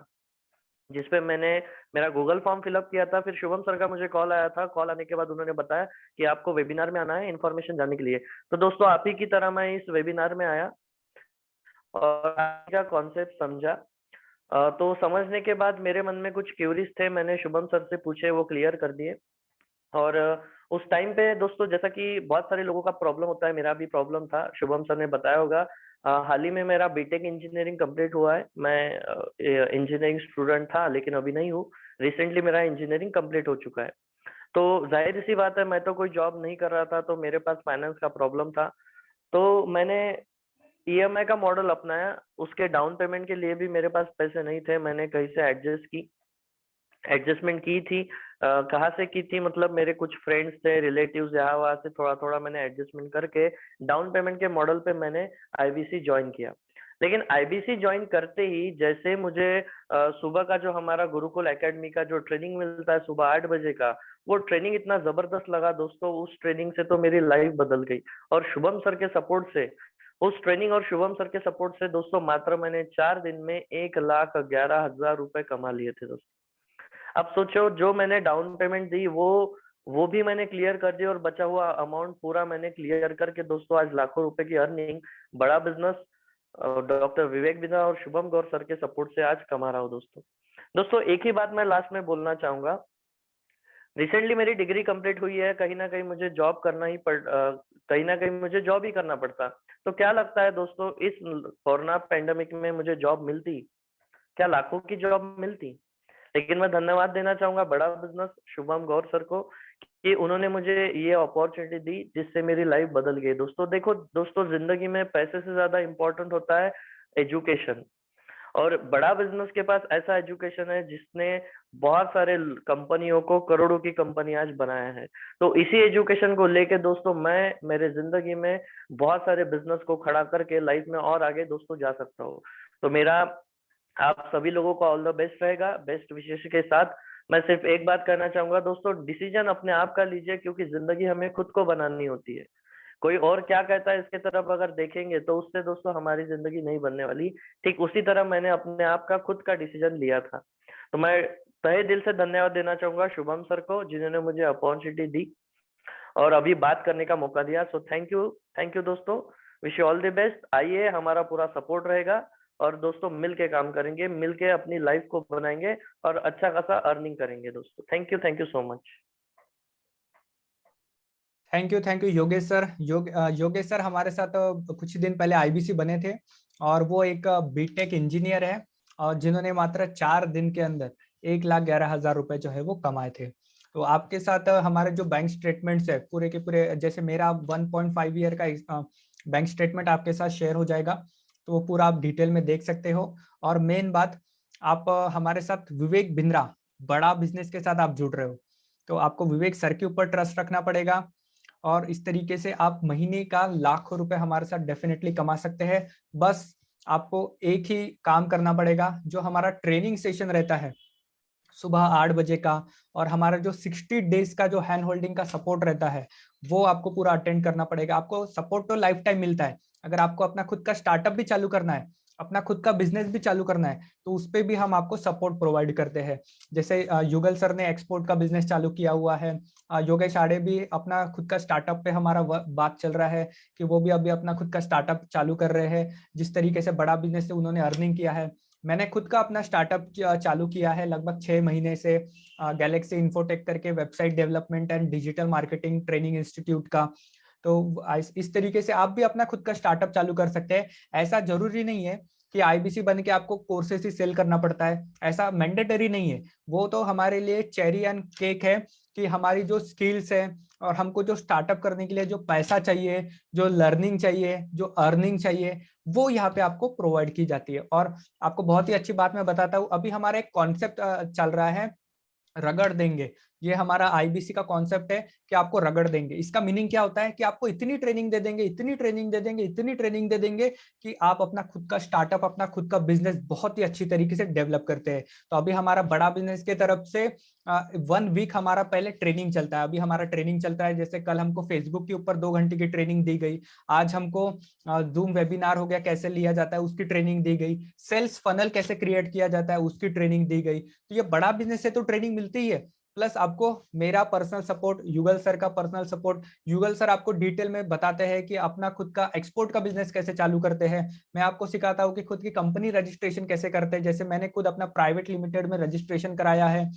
जिसपे मैंने मेरा गूगल फॉर्म फिलअप किया था। फिर शुभम सर का मुझे कॉल आया था। कॉल आने के बाद उन्होंने बताया कि आपको वेबिनार में आना है इन्फॉर्मेशन जानने के लिए। तो दोस्तों, आप ही की तरह मैं इस वेबिनार में आया और आज का कॉन्सेप्ट समझा। तो समझने के बाद मेरे मन में कुछ क्यूरीज थे, मैंने शुभम सर से पूछे, वो क्लियर कर दिए। और उस टाइम पे दोस्तों, जैसा कि बहुत सारे लोगों का प्रॉब्लम होता है, मेरा भी प्रॉब्लम था, शुभम सर ने बताया होगा। हाल ही में मेरा बीटेक इंजीनियरिंग कंप्लीट हुआ है। मैं इंजीनियरिंग स्टूडेंट था, लेकिन अभी नहीं हूँ। रिसेंटली मेरा इंजीनियरिंग कंप्लीट हो चुका है। तो जाहिर सी बात है, मैं तो कोई जॉब नहीं कर रहा था, तो मेरे पास फाइनेंस का प्रॉब्लम था। तो मैंने ईएमआई का मॉडल अपनाया। उसके डाउन पेमेंट के लिए भी मेरे पास पैसे नहीं थे, मैंने कहीं से एडजस्टमेंट की थी। कहाँ से की थी, मतलब मेरे कुछ फ्रेंड्स थे, रिलेटिव्स, यहाँ वहाँ से थोड़ा थोड़ा मैंने एडजस्टमेंट करके डाउन पेमेंट के मॉडल पे मैंने आईबीसी ज्वाइन किया। लेकिन आईबीसी ज्वाइन करते ही जैसे मुझे सुबह का जो हमारा गुरुकुल एकेडमी का जो ट्रेनिंग मिलता है सुबह 8 बजे का, वो ट्रेनिंग इतना जबरदस्त लगा दोस्तों। उस ट्रेनिंग से तो मेरी लाइफ बदल गई। और शुभम सर के सपोर्ट से, उस ट्रेनिंग और शुभम सर के सपोर्ट से दोस्तों मात्र मैंने 4 दिन में 1,11,000 रुपए कमा लिए थे दोस्तों। अब सोचो, जो मैंने डाउन पेमेंट दी वो भी मैंने क्लियर कर दी, और बचा हुआ अमाउंट पूरा मैंने क्लियर करके दोस्तों आज लाखों रुपए की अर्निंग बड़ा बिजनेस डॉक्टर विवेक बिंद्रा और शुभम गौर सर के सपोर्ट से आज कमा रहा हूँ दोस्तों। दोस्तों एक ही बात मैं लास्ट में बोलना चाहूंगा। रिसेंटली मेरी डिग्री कंप्लीट हुई है, कहीं ना कहीं मुझे जॉब करना ही कहीं ना कहीं मुझे जॉब ही करना पड़ता। तो क्या लगता है दोस्तों, इस कोरोना पेंडेमिक में मुझे जॉब मिलती? क्या लाखों की जॉब मिलती? लेकिन मैं धन्यवाद देना चाहूंगा बड़ा बिजनेस शुभम गौर सर को कि उन्होंने मुझे ये अपॉर्चुनिटी दी जिससे मेरी लाइफ बदल गई। दोस्तों देखो दोस्तों, जिंदगी में पैसे से ज्यादा इंपॉर्टेंट होता है एजुकेशन, और बड़ा बिजनेस के पास ऐसा एजुकेशन है जिसने बहुत सारे कंपनियों को करोड़ों की कंपनी आज बनाया है। तो इसी एजुकेशन को लेके दोस्तों मैं मेरे जिंदगी में बहुत सारे बिजनेस को खड़ा करके लाइफ में और आगे दोस्तों जा सकता हूँ। तो मेरा आप सभी लोगों को ऑल द बेस्ट रहेगा। बेस्ट विशेष के साथ मैं सिर्फ एक बात कहना चाहूंगा दोस्तों, डिसीजन अपने आप का लीजिए, क्योंकि जिंदगी हमें खुद को बनानी होती है। कोई और क्या कहता है इसके तरफ अगर देखेंगे तो उससे दोस्तों हमारी जिंदगी नहीं बनने वाली। ठीक उसी तरह मैंने अपने आप का खुद का डिसीजन लिया था। तो मैं तहे दिल से धन्यवाद देना चाहूंगा शुभम सर को, जिन्होंने मुझे अपॉर्चुनिटी दी और अभी बात करने का मौका दिया। सो थैंक यू दोस्तों, wish you all the best. आइए, हमारा पूरा सपोर्ट रहेगा और दोस्तों मिल के काम करेंगे, मिल के अपनी लाइफ को बनाएंगे और अच्छा खासा अर्निंग करेंगे दोस्तों। Thank you so much. Thank you Yogesh sir. Yogesh sir हमारे साथ कुछ ही दिन पहले आईबीसी बने थे, और वो एक बीटेक इंजीनियर है, और जिन्होंने मात्र 4 दिन के अंदर 1,11,000 रुपए जो है वो कमाए थे। तो आपके साथ हमारे जो बैंक स्टेटमेंट्स है पूरे के पूरे, जैसे मेरा 1.5 ईयर का बैंक स्टेटमेंट आपके साथ शेयर हो जाएगा, तो वो पूरा आप डिटेल में देख सकते हो। और मेन बात, आप हमारे साथ विवेक बिंद्रा बड़ा बिजनेस के साथ आप जुड़ रहे हो, तो आपको विवेक सर के ऊपर ट्रस्ट रखना पड़ेगा, और इस तरीके से आप महीने का लाखों रुपए हमारे साथ डेफिनेटली कमा सकते हैं। बस आपको एक ही काम करना पड़ेगा, जो हमारा ट्रेनिंग सेशन रहता है सुबह 8 बजे का, और हमारा जो 60 डेज का जो हैंड होल्डिंग का सपोर्ट रहता है, वो आपको पूरा अटेंड करना पड़ेगा। आपको सपोर्ट तो लाइफ टाइम मिलता है। अगर आपको अपना खुद का स्टार्टअप भी चालू करना है, अपना खुद का बिजनेस भी चालू करना है, तो उस पर भी हम आपको सपोर्ट प्रोवाइड करते हैं। जैसे युगल सर ने एक्सपोर्ट का बिजनेस चालू किया हुआ है, योगेश आड़े भी अपना खुद का स्टार्टअप पे हमारा बात चल रहा है कि वो भी अभी अपना खुद का स्टार्टअप चालू कर रहे हैं। जिस तरीके से बड़ा बिजनेस से उन्होंने अर्निंग किया है, मैंने खुद का अपना स्टार्टअप चालू किया है लगभग 6 महीने से, गैलेक्सी इन्फोटेक करके website development and digital marketing training institute का। तो इस तरीके से आप भी अपना खुद का स्टार्टअप चालू कर सकते हैं। ऐसा जरूरी नहीं है कि आईबीसी बन के आपको कोर्सेस ही सेल करना पड़ता है, ऐसा मैंडेटरी नहीं है। वो तो हमारे लिए चेरी एंड केक है कि हमारी जो स्किल्स है और हमको जो स्टार्टअप करने के लिए जो पैसा चाहिए, जो लर्निंग चाहिए, जो अर्निंग चाहिए, वो यहाँ पे आपको प्रोवाइड की जाती है। और आपको बहुत ही अच्छी बात मैं बताता हूँ, अभी हमारा एक कॉन्सेप्ट चल रहा है, रगड़ देंगे। ये हमारा आईबीसी का कॉन्सेप्ट है कि आपको रगड़ देंगे। इसका मीनिंग क्या होता है कि आपको इतनी ट्रेनिंग दे देंगे, इतनी ट्रेनिंग दे देंगे, इतनी ट्रेनिंग दे देंगे कि आप अपना खुद का स्टार्टअप, अपना खुद का बिजनेस बहुत ही अच्छी तरीके से डेवलप करते हैं। तो अभी हमारा बड़ा बिजनेस के तरफ से 1 वीक हमारा पहले ट्रेनिंग चलता है। अभी हमारा ट्रेनिंग चलता है, जैसे कल हमको फेसबुक के ऊपर 2 घंटे की ट्रेनिंग दी गई, आज हमको जूम वेबिनार हो गया कैसे लिया जाता है उसकी ट्रेनिंग दी गई, सेल्स फनल कैसे क्रिएट किया जाता है उसकी ट्रेनिंग दी गई। तो ये बड़ा बिजनेस से तो ट्रेनिंग मिलती ही है, प्लस आपको मेरा पर्सनल सपोर्ट, युगल सर का पर्सनल सपोर्ट। युगल सर आपको डिटेल में बताते हैं कि अपना खुद का एक्सपोर्ट का बिजनेस कैसे चालू करते हैं। मैं आपको सिखाता हूँ कि खुद की कंपनी रजिस्ट्रेशन कैसे करते हैं, जैसे मैंने खुद अपना प्राइवेट लिमिटेड में रजिस्ट्रेशन कराया है,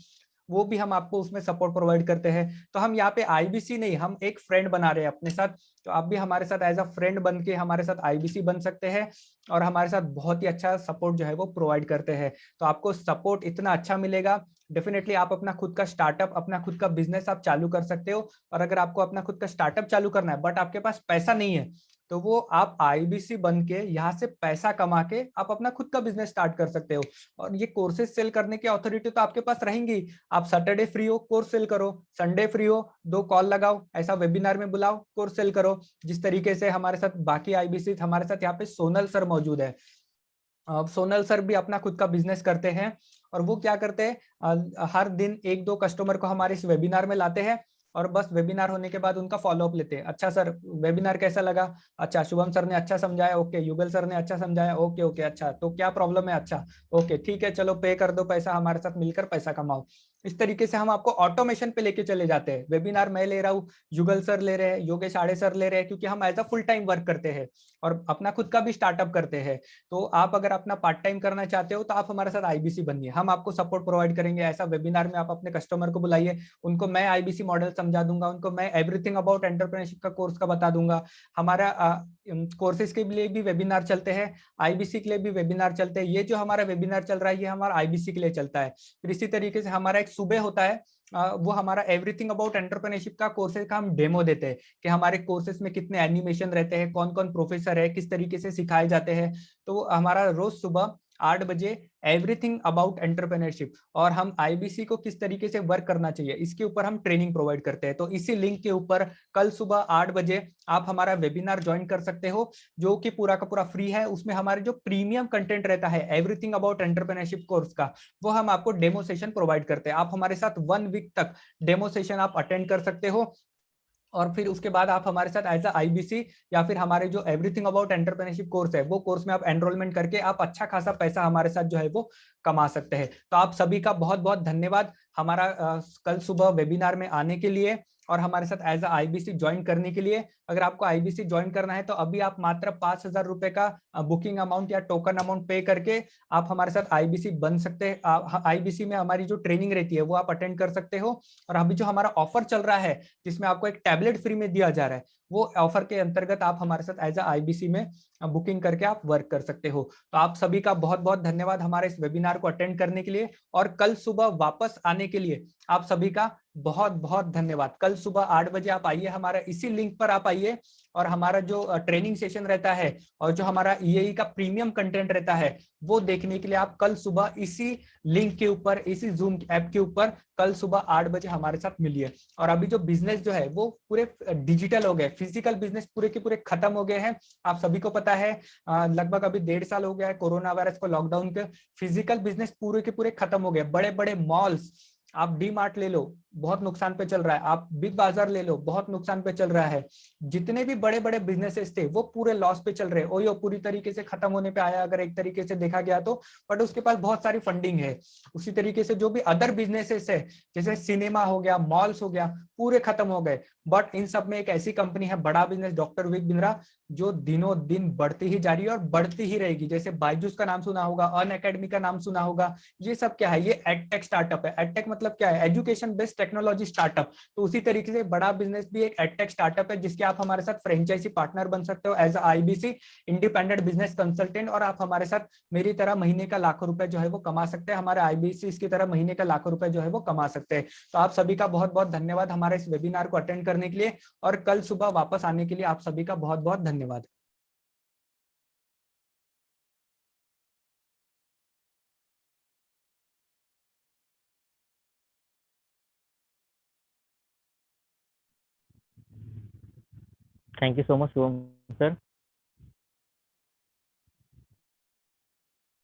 वो भी हम आपको उसमें सपोर्ट प्रोवाइड करते हैं। तो हम यहाँ पे आईबीसी नहीं, हम एक फ्रेंड बना रहे हैं अपने साथ। तो आप भी हमारे साथ एज अ फ्रेंड बन के हमारे साथ आईबीसी बन सकते हैं, और हमारे साथ बहुत ही अच्छा सपोर्ट जो है वो प्रोवाइड करते हैं। तो आपको सपोर्ट इतना अच्छा मिलेगा, डेफिनेटली आप अपना खुद का स्टार्टअप, अपना खुद का बिजनेस आप चालू कर सकते हो। और अगर आपको अपना खुद का स्टार्टअप चालू करना है बट आपके पास पैसा नहीं है, तो वो आप आईबीसी बन के यहाँ से पैसा कमा के आप अपना खुद का बिजनेस स्टार्ट कर सकते हो। और ये कोर्सेज सेल करने की अथॉरिटी तो आपके पास रहेंगी। आप सैटरडे फ्री हो, कोर्स सेल करो, संडे फ्री हो, 2 कॉल लगाओ, ऐसा वेबिनार में बुलाओ, कोर्स सेल करो। जिस तरीके से हमारे साथ बाकी आईबीसी, हमारे साथ यहाँ पे सोनल सर मौजूद है, सोनल सर भी अपना खुद का बिजनेस करते हैं और वो क्या करते हैं, हर दिन 1-2 कस्टमर को हमारे इस वेबिनार में लाते हैं और बस वेबिनार होने के बाद उनका फॉलोअप लेते हैं। अच्छा सर, वेबिनार कैसा लगा? अच्छा, शुभम सर ने अच्छा समझाया, ओके। युगल सर ने अच्छा समझाया, ओके ओके। अच्छा, तो क्या प्रॉब्लम है? अच्छा, ओके ठीक है, चलो पे कर दो पैसा, हमारे साथ मिलकर पैसा कमाओ। इस तरीके से हम आपको ऑटोमेशन पे लेके चले जाते हैं। वेबिनार मैं ले रहा हूँ, युगल सर ले रहे हैं, योगेश आड़े सर ले रहे हैं, क्योंकि हम as a full time work करते हैं और अपना खुद का भी स्टार्टअप करते हैं। तो आप अगर अपना पार्ट टाइम करना चाहते हो तो आप हमारे साथ आईबीसी बनिए, हम आपको सपोर्ट प्रोवाइड करेंगे। ऐसा वेबिनार में आप अपने कस्टमर को बुलाइए, उनको मैं आईबीसी मॉडल समझा दूंगा, उनको मैं एवरीथिंग अबाउट एंटरप्रेन्योरशिप का कोर्स का बता दूंगा। हमारा कोर्सेज के लिए भी वेबिनार चलते हैं, आईबीसी के लिए भी वेबिनार चलते हैं। ये जो हमारा वेबिनार चल रहा है ये हमारा आईबीसी के लिए चलता है। फिर इसी तरीके से हमारा एक सुबह होता है, वो हमारा एवरीथिंग अबाउट एंटरप्रेन्योरशिप का कोर्सेज का हम डेमो देते हैं कि हमारे कोर्सेज में कितने एनिमेशन रहते हैं, कौन कौन प्रोफेसर है, किस तरीके से सिखाए जाते हैं। तो हमारा रोज सुबह 8 बजे एवरीथिंग अबाउट एंटरप्रेन्योरशिप और हम आईबीसी को किस तरीके से वर्क करना चाहिए इसके ऊपर हम ट्रेनिंग प्रोवाइड करते हैं। तो इसी लिंक के ऊपर कल सुबह 8 बजे आप हमारा वेबिनार ज्वाइन कर सकते हो, जो कि पूरा का पूरा फ्री है। उसमें हमारे जो प्रीमियम कंटेंट रहता है एवरीथिंग अबाउट एंटरप्रेन्योरशिप कोर्स का, वो हम आपको डेमो सेशन प्रोवाइड करते हैं। आप हमारे साथ 1 वीक तक डेमो सेशन आप अटेंड कर सकते हो और फिर उसके बाद आप हमारे साथ एज अ आईबीसी या फिर हमारे जो एवरीथिंग अबाउट एंटरप्रेन्योरशिप कोर्स है वो कोर्स में आप एनरोलमेंट करके आप अच्छा खासा पैसा हमारे साथ जो है वो कमा सकते हैं। तो आप सभी का बहुत बहुत धन्यवाद हमारा कल सुबह वेबिनार में आने के लिए और हमारे साथ एज अ आईबीसी ज्वाइन करने के लिए। अगर आपको आईबीसी ज्वाइन करना है तो अभी आप मात्र 5,000 रुपए का बुकिंग अमाउंट या टोकन अमाउंट पे करके आप हमारे साथ आईबीसी बन सकते हैं। आईबीसी में हमारी जो ट्रेनिंग रहती है वो आप अटेंड कर सकते हो। और अभी जो हमारा ऑफर चल रहा है जिसमें आपको एक टैबलेट फ्री में दिया जा रहा है, वो ऑफर के अंतर्गत आप हमारे साथ एज अ आईबीसी में बुकिंग करके आप वर्क कर सकते हो। तो आप सभी का बहुत बहुत धन्यवाद हमारे इस वेबिनार को अटेंड करने के लिए और कल सुबह वापस आने के लिए आप सभी का बहुत बहुत धन्यवाद। कल सुबह 8 बजे आप आइए, हमारा इसी लिंक पर आप आइए और हमारा जो ट्रेनिंग सेशन रहता है और जो हमारा ईएई का प्रीमियम कंटेंट रहता है वो देखने के लिए आप कल सुबह इसी लिंक के ऊपर, इसी जूम ऐप के ऊपर कल सुबह 8 बजे हमारे साथ मिलिए। और अभी जो बिजनेस जो है वो पूरे डिजिटल हो गए, फिजिकल बिजनेस पूरे के पूरे खत्म हो गए हैं। आप सभी को पता है लगभग अभी 1.5 साल हो गया है कोरोना वायरस को लॉकडाउन के। फिजिकल बिजनेस पूरे के पूरे खत्म हो गए। बड़े बड़े मॉल्स, आप डी मार्ट ले लो बहुत नुकसान पे चल रहा है, आप बिग बाजार ले लो बहुत नुकसान पे चल रहा है। जितने भी बड़े बड़े बिजनेसेस थे वो पूरे लॉस पे चल रहे हैं। ओयो पूरी तरीके से खत्म होने पे आया अगर एक तरीके से देखा गया तो, बट उसके पास बहुत सारी फंडिंग है। उसी तरीके से जो भी अदर बिजनेसेस है जैसे सिनेमा हो गया, मॉल्स हो गया, पूरे खत्म हो गए। बट इन सब में एक ऐसी कंपनी है बड़ा बिजनेस डॉक्टर विवेक बिंद्रा, जो दिनों दिन बढ़ती ही जा रही है और बढ़ती ही रहेगी। जैसे बायजूस का नाम सुना होगा, अन अकेडमी का नाम सुना होगा। ये सब क्या है? ये एडटेक स्टार्टअप है। एडटेक मतलब क्या है? Education based technology startup. तो उसी तरीके से बड़ा बिजनेस भी एक एडटेक स्टार्टअप है जिसके आप हमारे साथ फ्रेंचाइजी पार्टनर बन सकते हो as IBC independent business consultant. और आप हमारे साथ मेरी तरह महीने का लाखों रुपए जो है वो कमा सकते हैं, हमारे आईबीसी इसकी तरह महीने का लाखों रुपए जो है वो कमा सकते हैं। तो आप सभी का बहुत बहुत धन्यवाद हमारे इस वेबिनार को अटेंड करने के लिए और कल सुबह वापस आने के लिए आप सभी का बहुत बहुत धन्यवाद। Thank you so much Shubham sir.